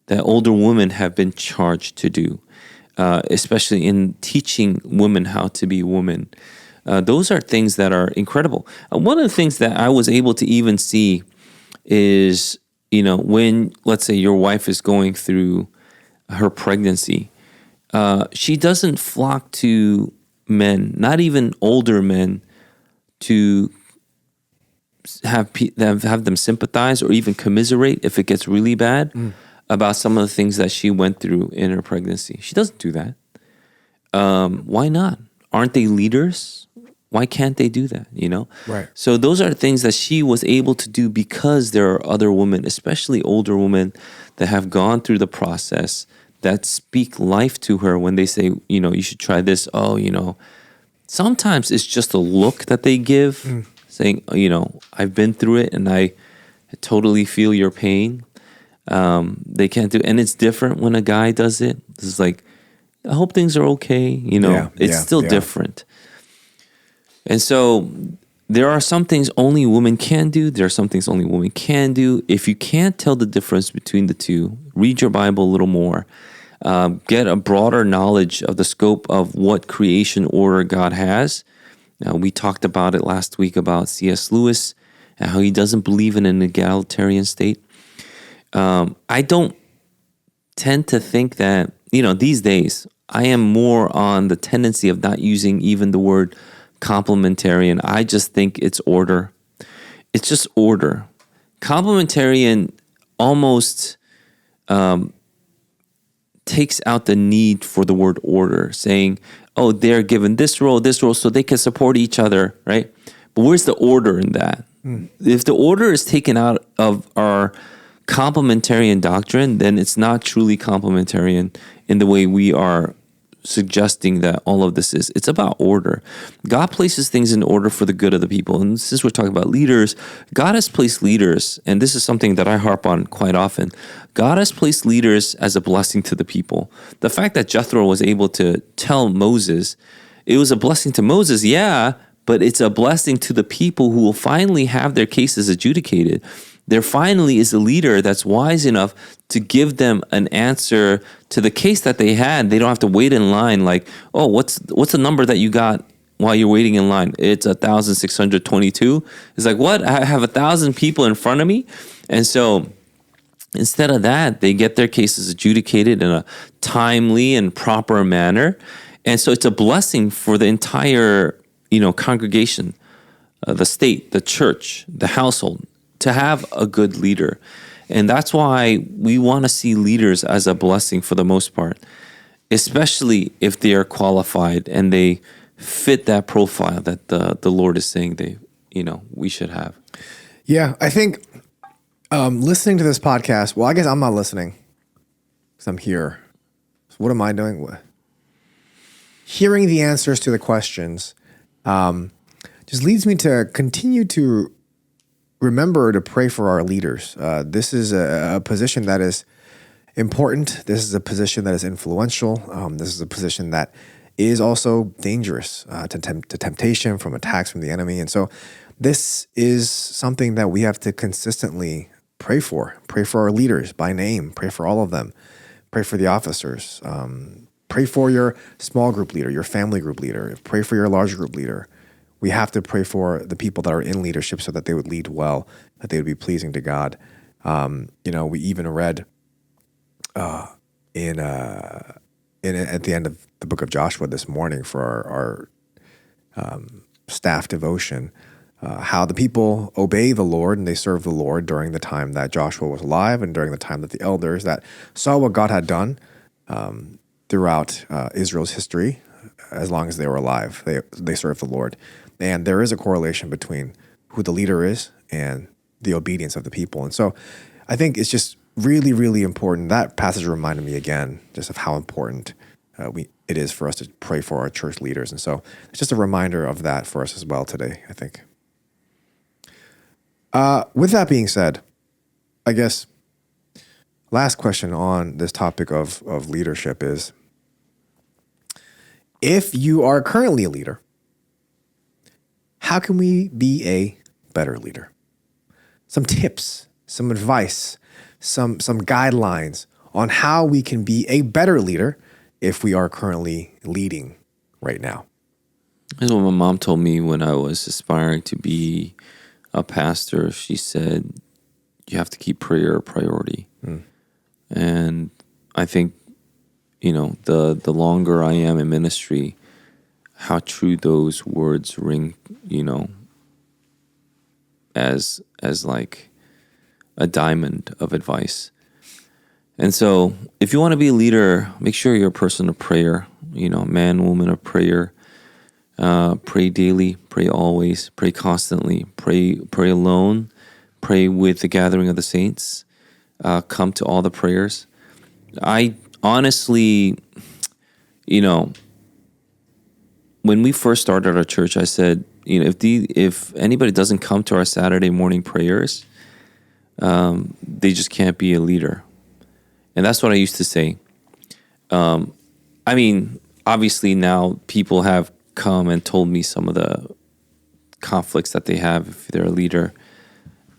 that older women have been charged to do, especially in teaching women how to be women. Those are things that are incredible. One of the things that I was able to even see is, when, let's say, your wife is going through her pregnancy, she doesn't flock to men, not even older men, to have them sympathize or even commiserate if it gets really bad about some of the things that she went through in her pregnancy. She doesn't do that. Why not? Aren't they leaders? Why can't they do that? Right. So those are things that she was able to do because there are other women, especially older women, that have gone through the process, that speak life to her when they say, you should try this. Sometimes it's just a look that they give, saying, I've been through it and I totally feel your pain. They can't do, and it's different when a guy does it. This is like, I hope things are okay. It's still different. And so there are some things only women can do. There are some things only women can do. If you can't tell the difference between the two, read your Bible a little more. Get a broader knowledge of the scope of what creation order God has. We talked about it last week about C.S. Lewis and how he doesn't believe in an egalitarian state. I don't tend to think that, these days, I am more on the tendency of not using even the word complementarian. I just think it's order. It's just order. Complementarian almost takes out the need for the word order, saying, oh, they're given this role, so they can support each other, right? But where's the order in that? If the order is taken out of our complementarian doctrine, then it's not truly complementarian in the way we are suggesting that all of this is. It's about order. God places things in order for the good of the people. And since we're talking about leaders, God has placed leaders, and this is something that I harp on quite often. God has placed leaders as a blessing to the people. The fact that Jethro was able to tell Moses, it was a blessing to Moses, yeah, but it's a blessing to the people who will finally have their cases adjudicated. There finally is a leader that's wise enough to give them an answer to the case that they had. They don't have to wait in line like, oh, what's the number that you got while you're waiting in line? It's 1,622. It's like, what? I have 1,000 people in front of me? And so instead of that, they get their cases adjudicated in a timely and proper manner. And so it's a blessing for the entire, congregation, the state, the church, the household, to have a good leader. And that's why we want to see leaders as a blessing for the most part, especially if they are qualified and they fit that profile that the Lord is saying we should have. Yeah, I think listening to this podcast, well, I guess I'm not listening because I'm here. So what am I doing? Hearing the answers to the questions just leads me to continue to remember to pray for our leaders. This is a position that is important. This is a position that is influential. This is a position that is also dangerous to temptation, from attacks from the enemy. And so this is something that we have to consistently pray for. Pray for our leaders by name. Pray for all of them. Pray for the officers. Pray for your small group leader, your family group leader. Pray for your large group leader. We have to pray for the people that are in leadership so that they would lead well, that they would be pleasing to God. We even read at the end of the book of Joshua this morning for our staff devotion, how the people obey the Lord and they serve the Lord during the time that Joshua was alive and during the time that the elders that saw what God had done throughout Israel's history, as long as they were alive, they served the Lord. And there is a correlation between who the leader is and the obedience of the people. And so I think it's just really, really important. That passage reminded me again just of how important it is for us to pray for our church leaders. And so it's just a reminder of that for us as well today, I think. With that being said, I guess last question on this topic of leadership is, if you are currently a leader, how can we be a better leader? Some tips, some advice, some guidelines on how we can be a better leader if we are currently leading right now. This is what my mom told me when I was aspiring to be a pastor. She said, you have to keep prayer a priority. And I think, the longer I am in ministry, how true those words ring, as like a diamond of advice. And so if you want to be a leader, make sure you're a person of prayer, man, woman of prayer. Pray daily, pray always, pray constantly, pray alone, pray with the gathering of the saints, come to all the prayers. I honestly, when we first started our church, I said, if anybody doesn't come to our Saturday morning prayers, they just can't be a leader. And that's what I used to say. I mean, obviously now people have come and told me some of the conflicts that they have if they're a leader.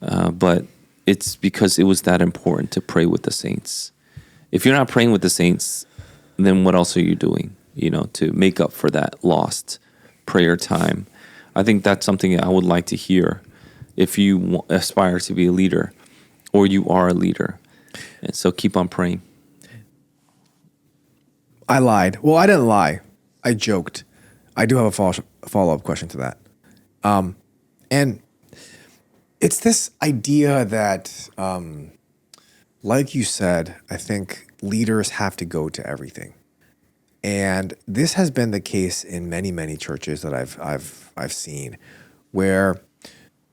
But it's because it was that important to pray with the saints. If you're not praying with the saints, then what else are you doing, to make up for that lost prayer time? I think that's something I would like to hear if you aspire to be a leader or you are a leader. And so keep on praying. I lied. Well, I didn't lie. I joked. I do have a follow-up question to that. And it's this idea that, like you said, I think leaders have to go to everything. And this has been the case in many, many churches that I've seen, where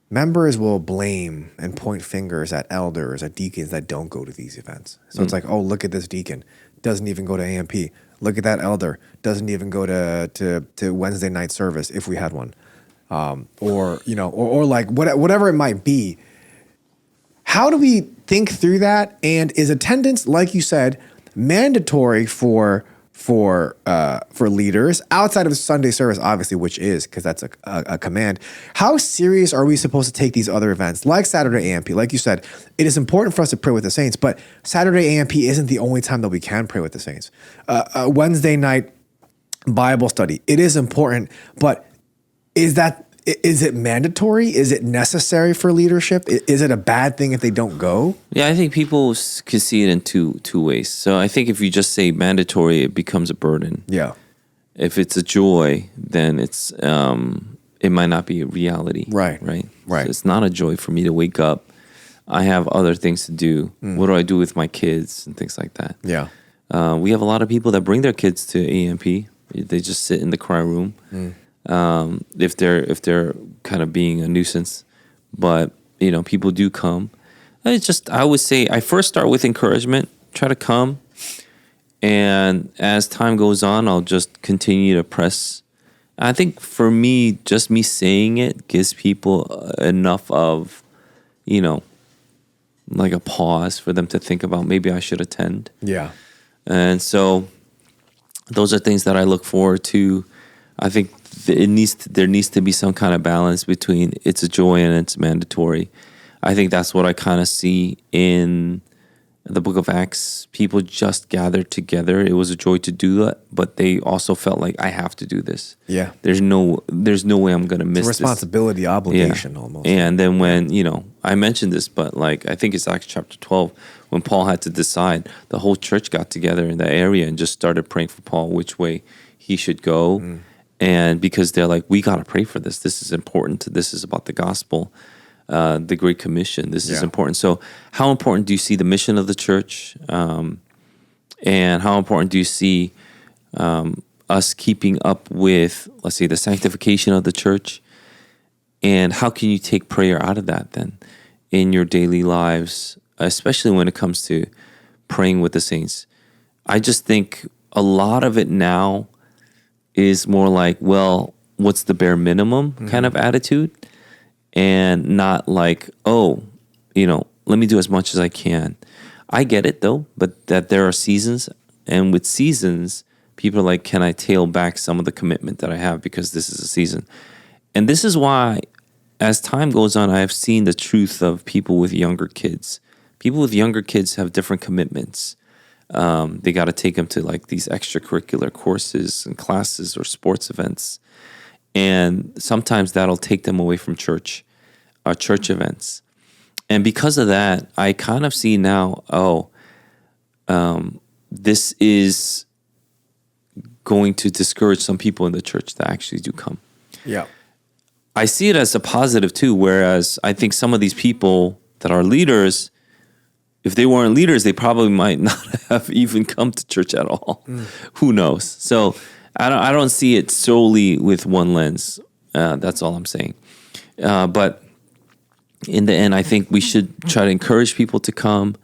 members will blame and point fingers at elders, at deacons that don't go to these events. So it's like, oh, look at this deacon, doesn't even go to AMP. Look at that elder, doesn't even go to Wednesday night service if we had one, or like whatever it might be. How do we think through that? And is attendance, like you said, mandatory for leaders outside of Sunday service, obviously, which is because that's a command? How serious are we supposed to take these other events like Saturday AMP? Like you said, it is important for us to pray with the saints, but Saturday AMP isn't the only time that we can pray with the saints. Wednesday night Bible study, it is important, but is it mandatory? Is it necessary for leadership? Is it a bad thing if they don't go? Yeah, I think people could see it in two ways. So I think if you just say mandatory, it becomes a burden. Yeah. If it's a joy, then it might not be a reality. Right. So it's not a joy for me to wake up. I have other things to do. What do I do with my kids and things like that? Yeah. We have a lot of people that bring their kids to AMP. They just sit in the cry room. If they're kind of being a nuisance, but people do come. I would say I first start with encouragement. Try to come, and as time goes on, I'll just continue to press. I think for me, just me saying it gives people enough of, like a pause for them to think about maybe I should attend. Yeah. And so those are things that I look forward to. I think there needs to be some kind of balance between it's a joy and it's mandatory. I think that's what I kind of see in the book of Acts. People just gathered together. It was a joy to do that, but they also felt like I have to do this. Yeah. There's no way I'm going to miss it's a responsibility, this. obligation almost. And then when, I mentioned this, but like I think it's Acts chapter 12, when Paul had to decide, the whole church got together in that area and just started praying for Paul which way he should go. And because they're like, we got to pray for this. This is important. This is about the gospel, the Great Commission. This is important. So how important do you see the mission of the church? And how important do you see us keeping up with, let's say, the sanctification of the church? And how can you take prayer out of that then in your daily lives, especially when it comes to praying with the saints? I just think a lot of it now is more like, well, what's the bare minimum kind of attitude, and not like, oh, let me do as much as I can. I get it though, but that there are seasons, and with seasons, people are like, can I tail back some of the commitment that I have because this is a season? And this is why, as time goes on, I have seen the truth of people with younger kids. People with younger kids have different commitments. They got to take them to like these extracurricular courses and classes or sports events. And sometimes that'll take them away from church events. And because of that, I kind of see now, this is going to discourage some people in the church that actually do come. Yeah. I see it as a positive too, whereas I think some of these people that are leaders, if they weren't leaders, they probably might not have even come to church at all. Who knows? So I don't see it solely with one lens. That's all I'm saying. But in the end, I think we should try to encourage people to come.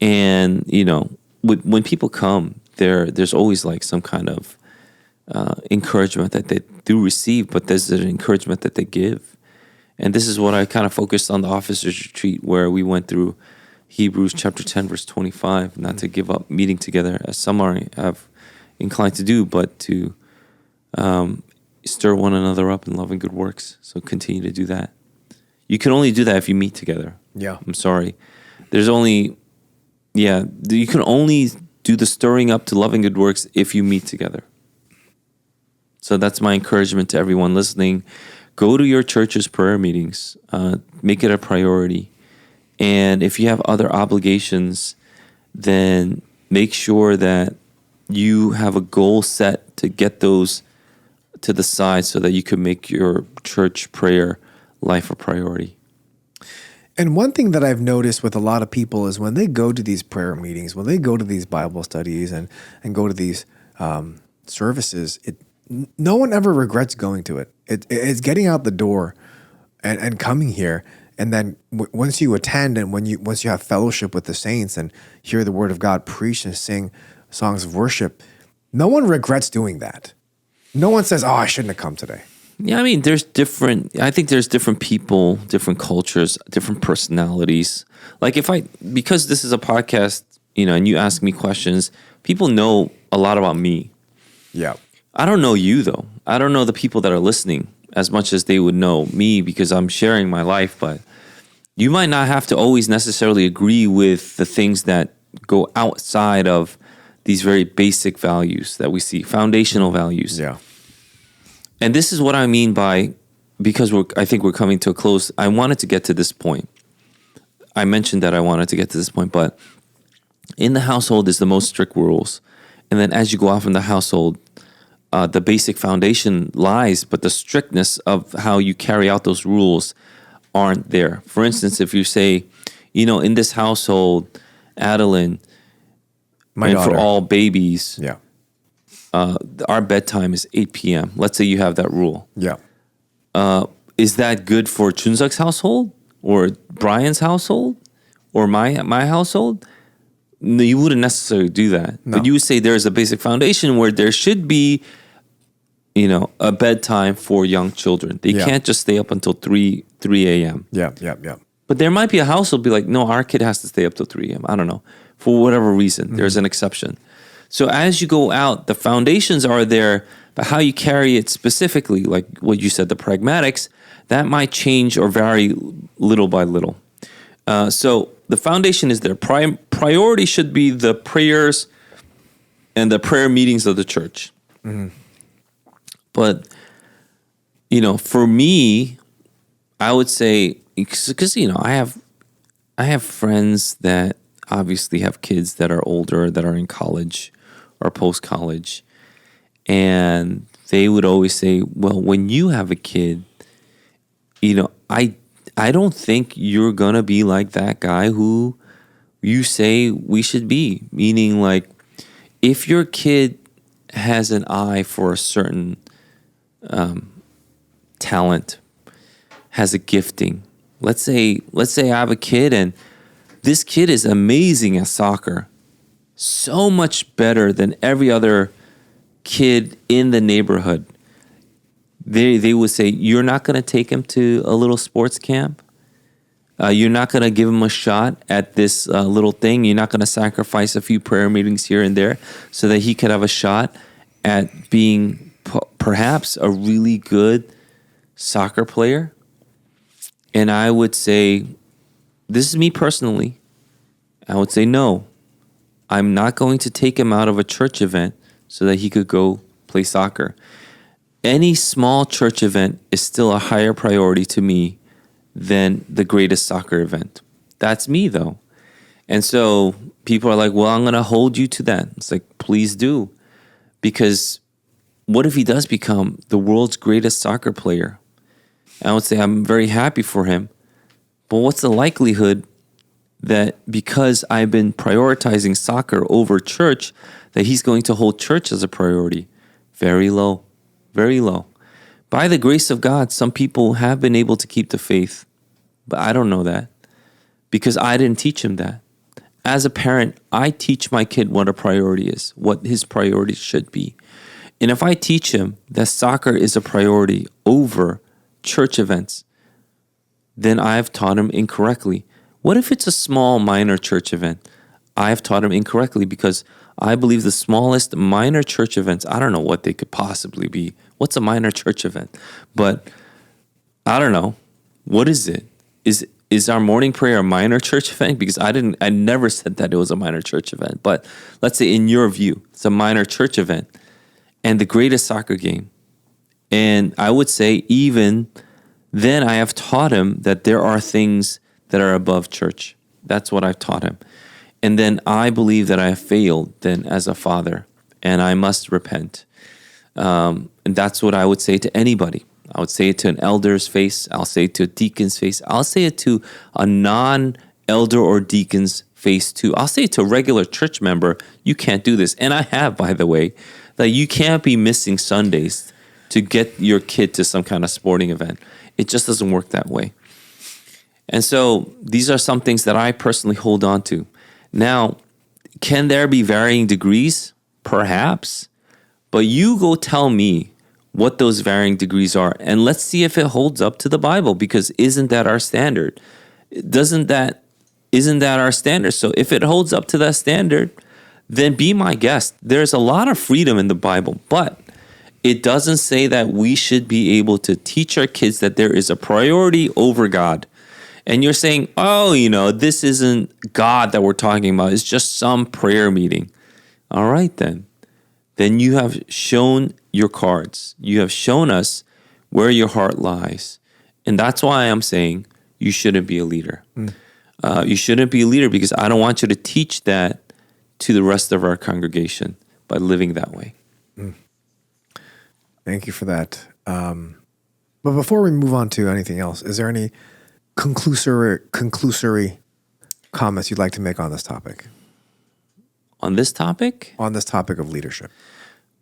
And, when people come, there's always like some kind of encouragement that they do receive, but there's an encouragement that they give. And this is what I kind of focused on the officers retreat, where we went through Hebrews chapter 10, verse 25, not to give up meeting together as some have inclined to do, but to stir one another up in love and good works. So continue to do that. You can only do that if you meet together. Yeah. I'm sorry. You can only do the stirring up to love and good works if you meet together. So that's my encouragement to everyone listening. Go to your church's prayer meetings. Make it a priority. And if you have other obligations, then make sure that you have a goal set to get those to the side so that you can make your church prayer life a priority. And one thing that I've noticed with a lot of people is when they go to these prayer meetings, when they go to these Bible studies and go to these services, no one ever regrets going to it. It's getting out the door and coming here. And then once you attend and once you have fellowship with the saints and hear the word of God preached and sing songs of worship, no one regrets doing that. No one says, "Oh, I shouldn't have come today." Yeah, I mean, I think there's different people, different cultures, different personalities. Like because this is a podcast, and you ask me questions, people know a lot about me. Yeah. I don't know you though. I don't know the people that are listening as much as they would know me because I'm sharing my life, but you might not have to always necessarily agree with the things that go outside of these very basic values that we see, foundational values. Yeah. And this is what I mean by, because I think we're coming to a close. I wanted to get to this point. I mentioned that I wanted to get to this point, but in the household is the most strict rules. And then as you go out from the household, the basic foundation lies, but the strictness of how you carry out those rules aren't there. For instance, if you say, in this household, Adeline, My and daughter. for all babies, Yeah. our bedtime is 8 p.m. Let's say you have that rule. Yeah. Is that good for Chunzak's household or Brian's household or my household? No, you wouldn't necessarily do that. No. But you would say there's a basic foundation where there should be, a bedtime for young children. They Yeah. can't just stay up until 3 a.m. Yeah. Yeah. Yeah. But there might be a household be like, no, our kid has to stay up till 3 a.m. I don't know. For whatever reason, there's an exception. So as you go out, the foundations are there, but how you carry it specifically, like what you said, the pragmatics, that might change or vary little by little. So the foundation is there. Priority should be the prayers and the prayer meetings of the church. Mm-hmm. But, for me, I would say, because, I have friends that obviously have kids that are older, that are in college or post-college. And they would always say, well, when you have a kid, I don't think you're going to be like that guy who you say we should be. Meaning, like, if your kid has an eye for a certain talent, has a gifting. Let's say I have a kid and this kid is amazing at soccer, so much better than every other kid in the neighborhood. They would say, you're not going to take him to a little sports camp? You're not going to give him a shot at this little thing? You're not going to sacrifice a few prayer meetings here and there so that he could have a shot at being perhaps a really good soccer player? And I would say, this is me personally, I would say no. I'm not going to take him out of a church event so that he could go play soccer. Any small church event is still a higher priority to me than the greatest soccer event. That's me, though. And so people are like, well, I'm going to hold you to that. It's like, please do. Because what if he does become the world's greatest soccer player? I would say I'm very happy for him. But what's the likelihood that because I've been prioritizing soccer over church, that he's going to hold church as a priority? Very low, very low. By the grace of God, some people have been able to keep the faith, but I don't know that because I didn't teach him that. As a parent, I teach my kid what a priority is, what his priorities should be. And if I teach him that soccer is a priority over church events, then I've taught him incorrectly. What if it's a small minor church event? I've taught him incorrectly because I believe the smallest minor church events, I don't know what they could possibly be. What's a minor church event? But I don't know. What is it? Is our morning prayer a minor church event? Because I never said that it was a minor church event. But let's say in your view, it's a minor church event and the greatest soccer game. And I would say even then I have taught him that there are things that are above church. That's what I've taught him. And then I believe that I have failed then as a father and I must repent. And that's what I would say to anybody. I would say it to an elder's face. I'll say it to a deacon's face. I'll say it to a non-elder or deacon's face too. I'll say it to a regular church member. You can't do this. And I have, by the way, that you can't be missing Sundays to get your kid to some kind of sporting event. It just doesn't work that way. And so these are some things that I personally hold on to. Now, can there be varying degrees? Perhaps. But you go tell me what those varying degrees are, and let's see if it holds up to the Bible, because isn't that our standard? Isn't that our standard? So if it holds up to that standard, then be my guest. There's a lot of freedom in the Bible, but it doesn't say that we should be able to teach our kids that there is a priority over God. And you're saying, oh, this isn't God that we're talking about. It's just some prayer meeting. All right, then. Then you have shown your cards. You have shown us where your heart lies. And that's why I'm saying you shouldn't be a leader. You shouldn't be a leader because I don't want you to teach that to the rest of our congregation by living that way. Thank you for that. But before we move on to anything else, is there any conclusory comments you'd like to make on this topic? On this topic? On this topic of leadership.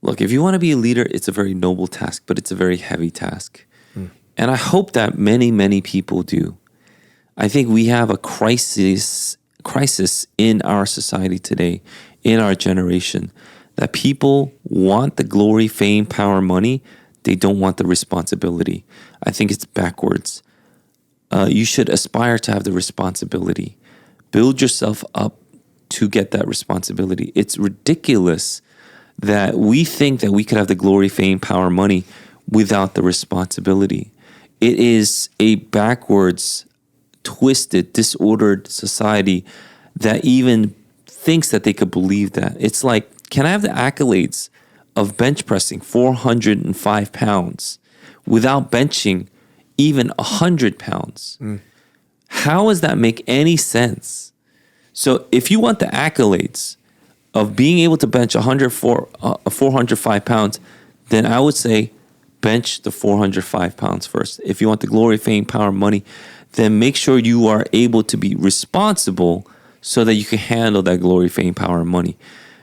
Look, if you want to be a leader, it's a very noble task, but it's a very heavy task. And I hope that many, many people do. I think we have a crisis in our society today, in our generation, that people want the glory, fame, power, money. They don't want the responsibility. I think it's backwards. You should aspire to have the responsibility. Build yourself up to get that responsibility. It's ridiculous that we think that we could have the glory, fame, power, money without the responsibility. It is a backwards, twisted, disordered society that even thinks that they could believe that. It's like, can I have the accolades of bench pressing 405 pounds without benching even 100 pounds? How does that make any sense? So if you want the accolades of being able to bench 405 pounds, then I would say bench the 405 pounds first. If you want the glory, fame, power, money, then make sure you are able to be responsible so that you can handle that glory, fame, power, and money.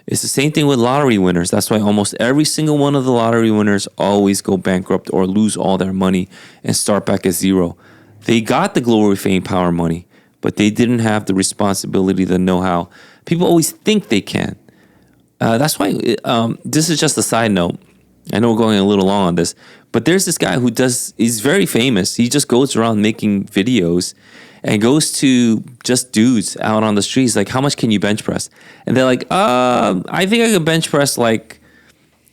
It's the same thing with lottery winners. That's why almost every single one of the lottery winners always go bankrupt or lose all their money and start back at zero. They got the glory, fame, power, money, but they didn't have the responsibility, the know-how. People always think they can. That's why this is just a side note. I know we're going a little long on this, but there's this guy he's very famous. He just goes around making videos and goes to just dudes out on the streets, like, how much can you bench press? And they're like, I think I could bench press like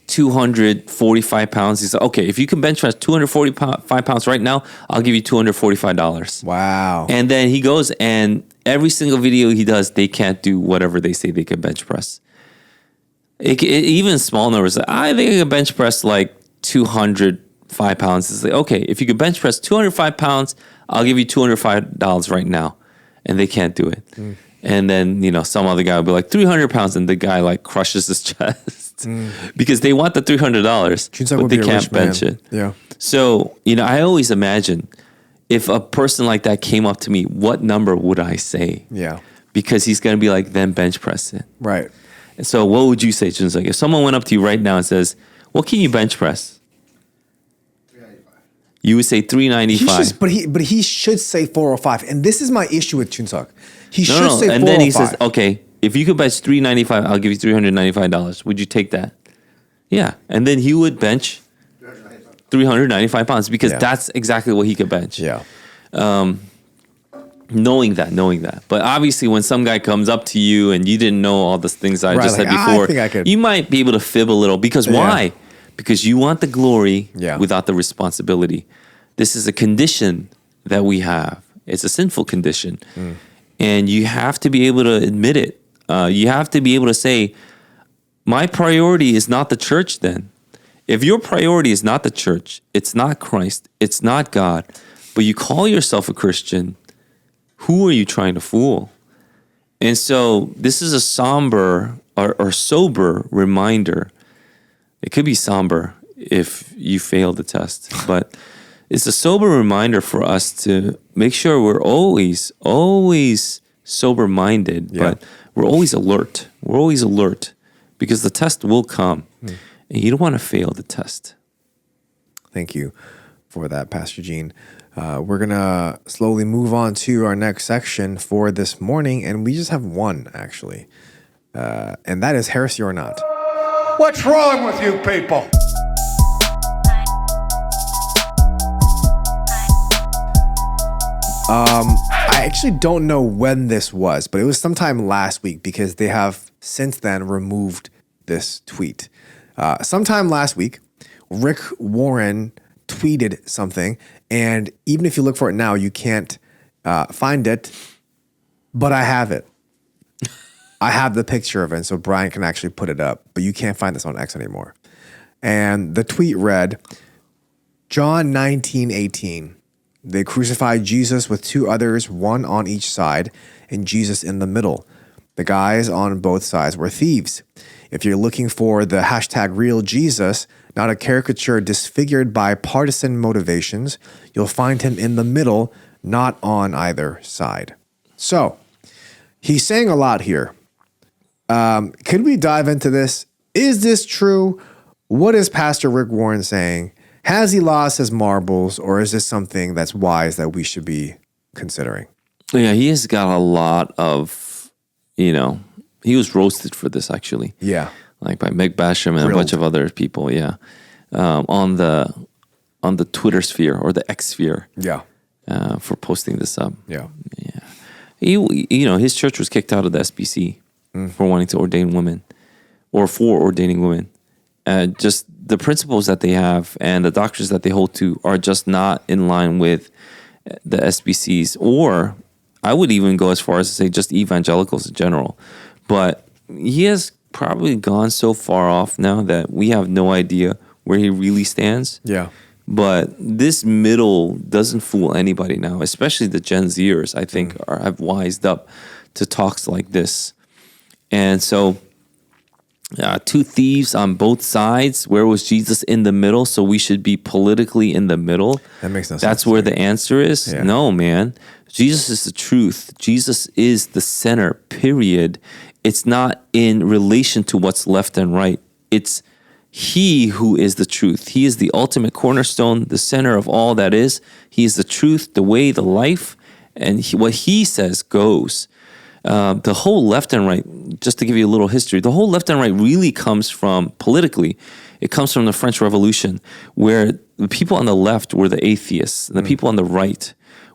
245 pounds. He's like, okay, if you can bench press 245 pounds right now, I'll give you $245. Wow. And then he goes, and every single video he does, they can't do whatever they say they can bench press. Even small numbers, I think I can bench press like 205 pounds. It's like, okay, if you could bench press 205 pounds, I'll give you $205 right now. And they can't do it. And then, some other guy will be like 300 pounds, and the guy like crushes his chest because they want the $300, but they can't bench it. Yeah. So, I always imagine if a person like that came up to me, what number would I say? Yeah. Because he's going to be like, then bench press it. Right. And so what would you say, Junseok? If someone went up to you right now and says, what can you bench press? 395. You would say 395. But he should say 405. And this is my issue with Junseok. He should say 405. And then he says, okay, if you could bench 395, I'll give you $395. Would you take that? Yeah. And then he would bench 395 pounds because that's exactly what he could bench. Yeah. knowing that. But obviously, when some guy comes up to you and you didn't know all the things I just said before, I think I could. you might be able to fib a little. Because why? Because you want the glory without the responsibility. This is a condition that we have. It's a sinful condition. And you have to be able to admit it. You have to be able to say, my priority is not the church then. If your priority is not the church, it's not Christ, it's not God, but you call yourself a Christian, who are you trying to fool? And so this is a somber or sober reminder. It could be somber if you fail the test, but it's a sober reminder for us to make sure we're always sober-minded, but we're always alert. We're always alert because the test will come, and you don't want to fail the test. Thank you for that, Pastor Gene. We're going to slowly move on to our next section for this morning, and we just have one, actually, and that is heresy or not. What's wrong with you people? I actually don't know when this was, but it was sometime last week because they have since then removed this tweet. Sometime last week, Rick Warren tweeted something, and even if you look for it now, you can't find it, but I have it. I have the picture of it, and so Brian can actually put it up, but you can't find this on X anymore. And the tweet read, John 19:18. They crucified Jesus with two others, one on each side, and Jesus in the middle. The guys on both sides were thieves. If you're looking for the hashtag real Jesus, not a caricature disfigured by partisan motivations, you'll find him in the middle, not on either side. So, he's saying a lot here. Could we dive into this? Is this true? What is Pastor Rick Warren saying? Has he lost his marbles, or is this something that's wise that we should be considering? Yeah, he has got a lot of, he was roasted for this actually. Yeah. Like by Meg Basham and a bunch of other people, on the Twitter sphere or the X sphere. Yeah. For posting this up. Yeah. Yeah. His church was kicked out of the SBC for wanting to ordain women or for ordaining women. Just the principles that they have and the doctrines that they hold to are just not in line with the SBCs, or I would even go as far as to say just evangelicals in general. But he has probably gone so far off now that we have no idea where he really stands. Yeah. But this middle doesn't fool anybody now, especially the Gen Zers, I think, have wised up to talks like this. And so, two thieves on both sides. Where was Jesus in the middle? So we should be politically in the middle. That makes no sense. That's where the answer is. Yeah. No, man. Jesus is the truth. Jesus is the center, period. It's not in relation to what's left and right. It's he who is the truth. He is the ultimate cornerstone, the center of all that is. He is the truth, the way, the life, and what he says goes. The whole left and right, just to give you a little history, the whole left and right really comes from, politically, it comes from the French Revolution, where the people on the left were the atheists, and the people on the right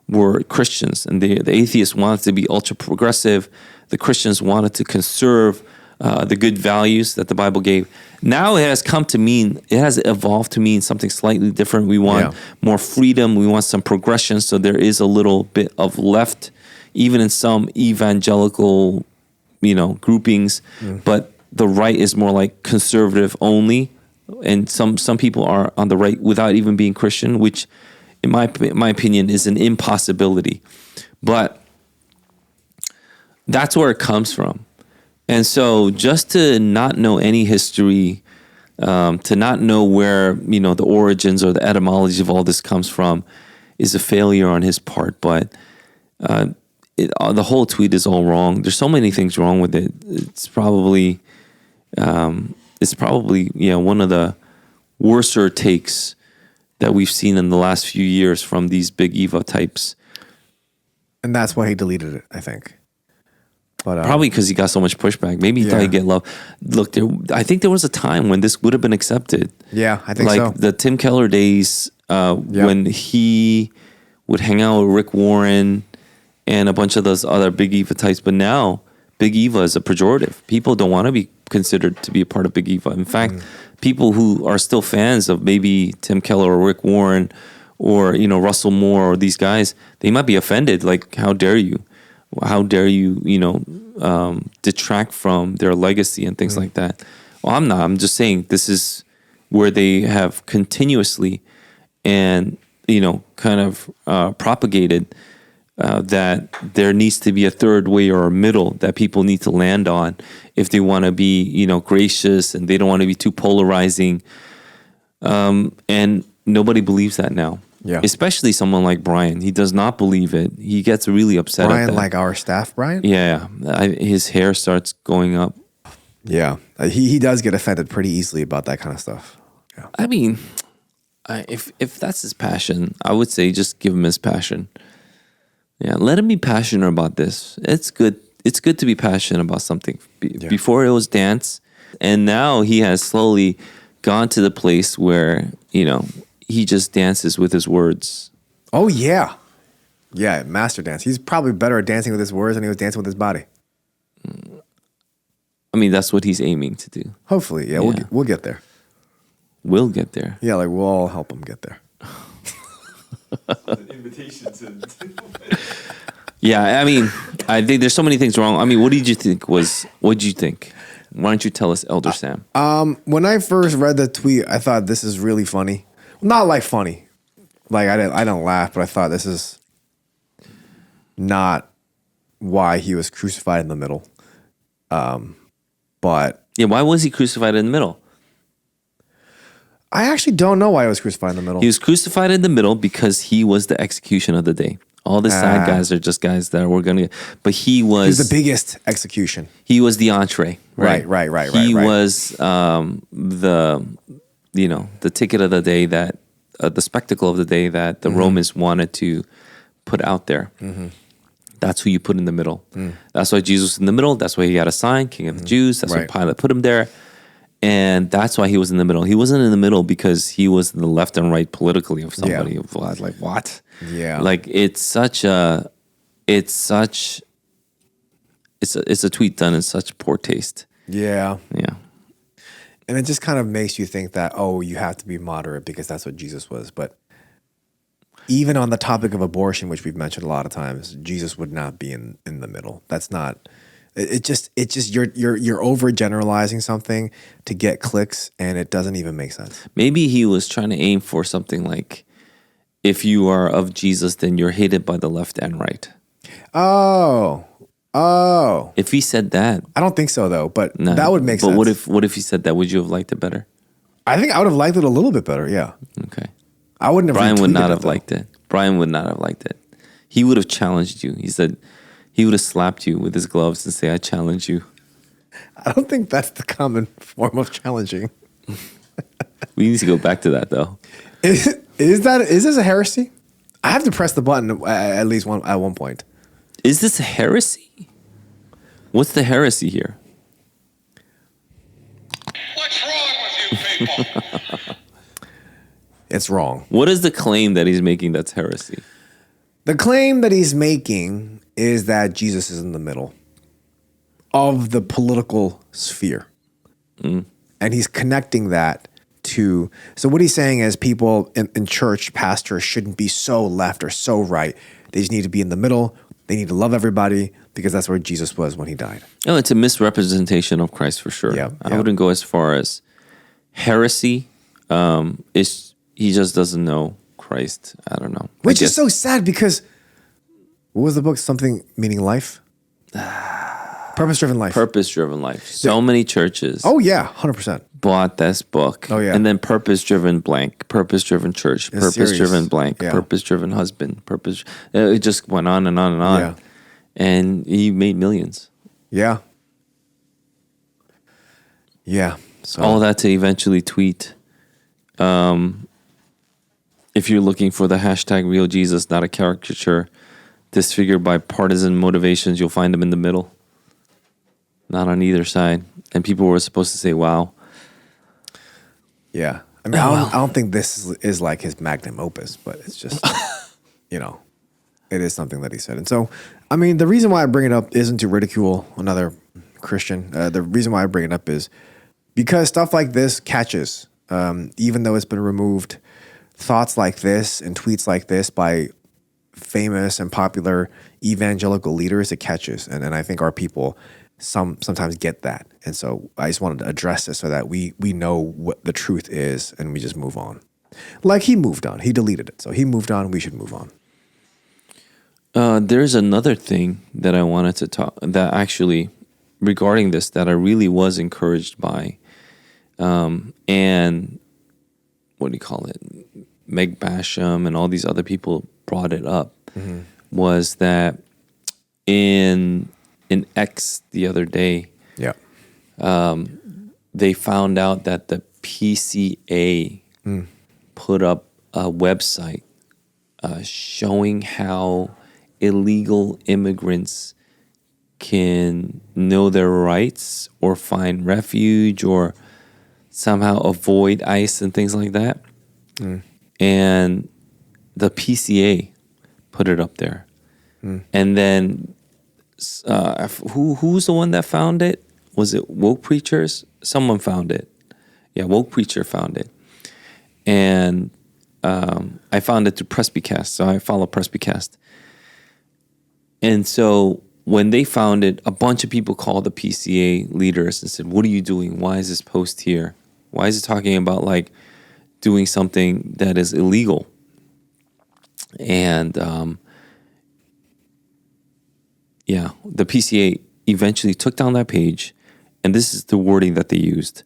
were Christians. And the atheists wanted to be ultra progressive. The Christians wanted to conserve the good values that the Bible gave. Now it has come to mean, it has evolved to mean something slightly different. We want more freedom. We want some progression. So there is a little bit of left, even in some evangelical, groupings, but the right is more like conservative only, and some people are on the right without even being Christian, which, in my opinion, is an impossibility. But that's where it comes from, and so just to not know any history, to not know where the origins or the etymology of all this comes from, is a failure on his part. But the whole tweet is all wrong. There's so many things wrong with it. It's probably one of the worser takes that we've seen in the last few years from these big Eva types. And that's why he deleted it, I think. But, probably because he got so much pushback. Maybe he thought he'd get love. Look, I think there was a time when this would have been accepted. Yeah, I think so. Like the Tim Keller days when he would hang out with Rick Warren and a bunch of those other Big Eva types. But now Big Eva is a pejorative. People don't want to be considered to be a part of Big Eva. In fact, people who are still fans of maybe Tim Keller or Rick Warren or, Russell Moore or these guys, they might be offended. Like, how dare you? How dare you, detract from their legacy and things like that? Well, I'm not. I'm just saying this is where they have continuously and, kind of propagated that there needs to be a third way or a middle that people need to land on if they want to be, gracious and they don't want to be too polarizing. And nobody believes that now. Yeah. Especially someone like Brian. He does not believe it. He gets really upset at Brian, that. like our staff, Brian? Yeah. His hair starts going up. Yeah. He does get offended pretty easily about that kind of stuff. Yeah. I mean, if that's his passion, I would say just give him his passion. Yeah, let him be passionate about this. It's good. It's good to be passionate about something. Before it was dance, and now he has slowly gone to the place where, he just dances with his words. Oh, yeah. Yeah, master dance. He's probably better at dancing with his words than he was dancing with his body. I mean, that's what he's aiming to do. Hopefully, yeah. We'll get there. We'll get there. Yeah, like we'll all help him get there. Yeah, I mean, I think there's so many things wrong. I mean, what did you think? Why don't you tell us, Elder Sam? When I first read the tweet, I thought this is really funny. Not like funny. Like I didn't laugh, but I thought this is not why he was crucified in the middle. But yeah, why was he crucified in the middle? I actually don't know why he was crucified in the middle. He was crucified in the middle because he was the execution of the day. All the side guys are just guys that were going to... But he was the biggest execution. He was the entree. Right. He was the ticket of the day that... the spectacle of the day that the Romans wanted to put out there. Mm-hmm. That's who you put in the middle. That's why Jesus was in the middle. That's why he got a sign, King of the Jews. That's why Pilate put him there. And that's why he was in the middle. He wasn't in the middle because he was in the left and right politically of somebody. Yeah. Like, what? Yeah. Like, it's a tweet done in such poor taste. Yeah. Yeah. And it just kind of makes you think that, you have to be moderate because that's what Jesus was. But even on the topic of abortion, which we've mentioned a lot of times, Jesus would not be in the middle. That's not... It just you're overgeneralizing something to get clicks, and it doesn't even make sense. Maybe he was trying to aim for something like, if you are of Jesus, then you're hated by the left and right. Oh. If he said that, I don't think so though. But that would make sense. But what if he said that? Would you have liked it better? I think I would have liked it a little bit better. Yeah. Okay. I wouldn't have. Brian would not have liked it. Brian would not have liked it. He would have challenged you. He said. He would have slapped you with his gloves and say, "I challenge you." I don't think that's the common form of challenging. We need to go back to that, though. Is this a heresy? I have to press the button at least at one point. Is this a heresy? What's the heresy here? What's wrong with you people? It's wrong. What is the claim that he's making that's heresy? The claim that he's making is that Jesus is in the middle of the political sphere. And he's connecting that to... So what he's saying is people in church, pastors, shouldn't be so left or so right. They just need to be in the middle. They need to love everybody because that's where Jesus was when he died. Oh, it's a misrepresentation of Christ for sure. Yeah. I wouldn't go as far as heresy. He just doesn't know Christ. I don't know. Which is so sad because what was the book? Something meaning life? Purpose-driven life. Purpose-driven life. So many churches. Oh yeah, 100%. Bought this book. Oh yeah. And then purpose-driven blank, purpose-driven church, purpose-driven blank, purpose-driven husband, purpose. It just went on and on and on. Yeah. And he made millions. Yeah. Yeah. So all that to eventually tweet. If you're looking for the hashtag real Jesus, not a caricature, disfigured by partisan motivations, you'll find them in the middle. Not on either side. And people were supposed to say, wow. Yeah. I mean, I don't think this is like his magnum opus, but it's just... you know, it is something that he said. And so, I mean, the reason why I bring it up isn't to ridicule another Christian. The reason why I bring it up is because stuff like this catches, even though it's been removed. Thoughts like this and tweets like this by famous and popular evangelical leaders, it catches. And I think our people sometimes get that. And so I just wanted to address this so that we know what the truth is and we just move on. Like he moved on. He deleted it. So he moved on. We should move on. There's another thing that I wanted to talk that actually regarding this that I really was encouraged by. And what do you call it? Meg Basham and all these other people brought it up was that in X the other day, Yeah. they found out that the PCA put up a website showing how illegal immigrants can know their rights or find refuge or somehow avoid ICE and things like that. And the PCA put it up there. And then who's the one that found it? Was it Woke Preachers? Someone found it. Yeah, Woke Preacher found it. And I found it through Presbycast, so I follow Presbycast. And so when they found it, a bunch of people called the PCA leaders and said, "What are you doing? Why is this post here? Why is it talking about like doing something that is illegal?" And the PCA eventually took down that page, and this is the wording that they used.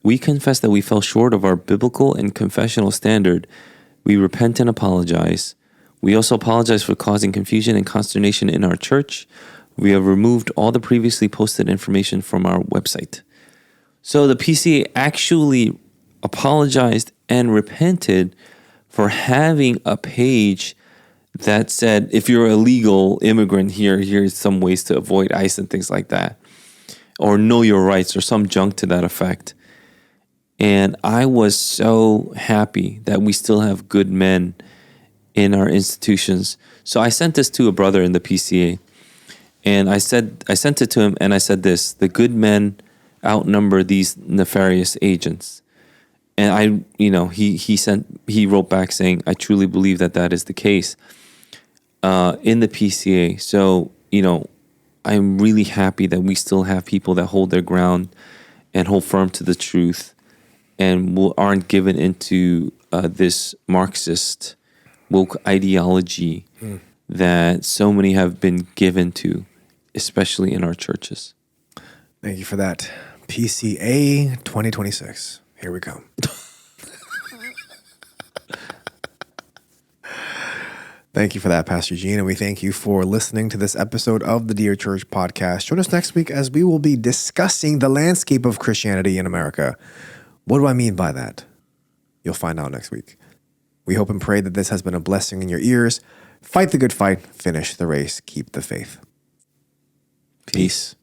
"We confess that we fell short of our biblical and confessional standard. We repent and apologize. We also apologize for causing confusion and consternation in our church. We have removed all the previously posted information from our website." So the PCA actually apologized and repented for having a page that said, if you're a legal immigrant here, here's some ways to avoid ICE and things like that, or know your rights or some junk to that effect. And I was so happy that we still have good men in our institutions. So I sent this to a brother in the PCA, and I sent it to him, and I said this: the good men outnumber these nefarious agents. And he wrote back saying, "I truly believe that is the case in the PCA." So, I'm really happy that we still have people that hold their ground and hold firm to the truth and aren't given into this Marxist woke ideology that so many have been given to, especially in our churches. Thank you for that. PCA 2026. Here we come. Thank you for that, Pastor Gene, and we thank you for listening to this episode of the Dear Church podcast. Join us next week as we will be discussing the landscape of Christianity in America. What do I mean by that? You'll find out next week. We hope and pray that this has been a blessing in your ears. Fight the good fight, finish the race, keep the faith. Peace.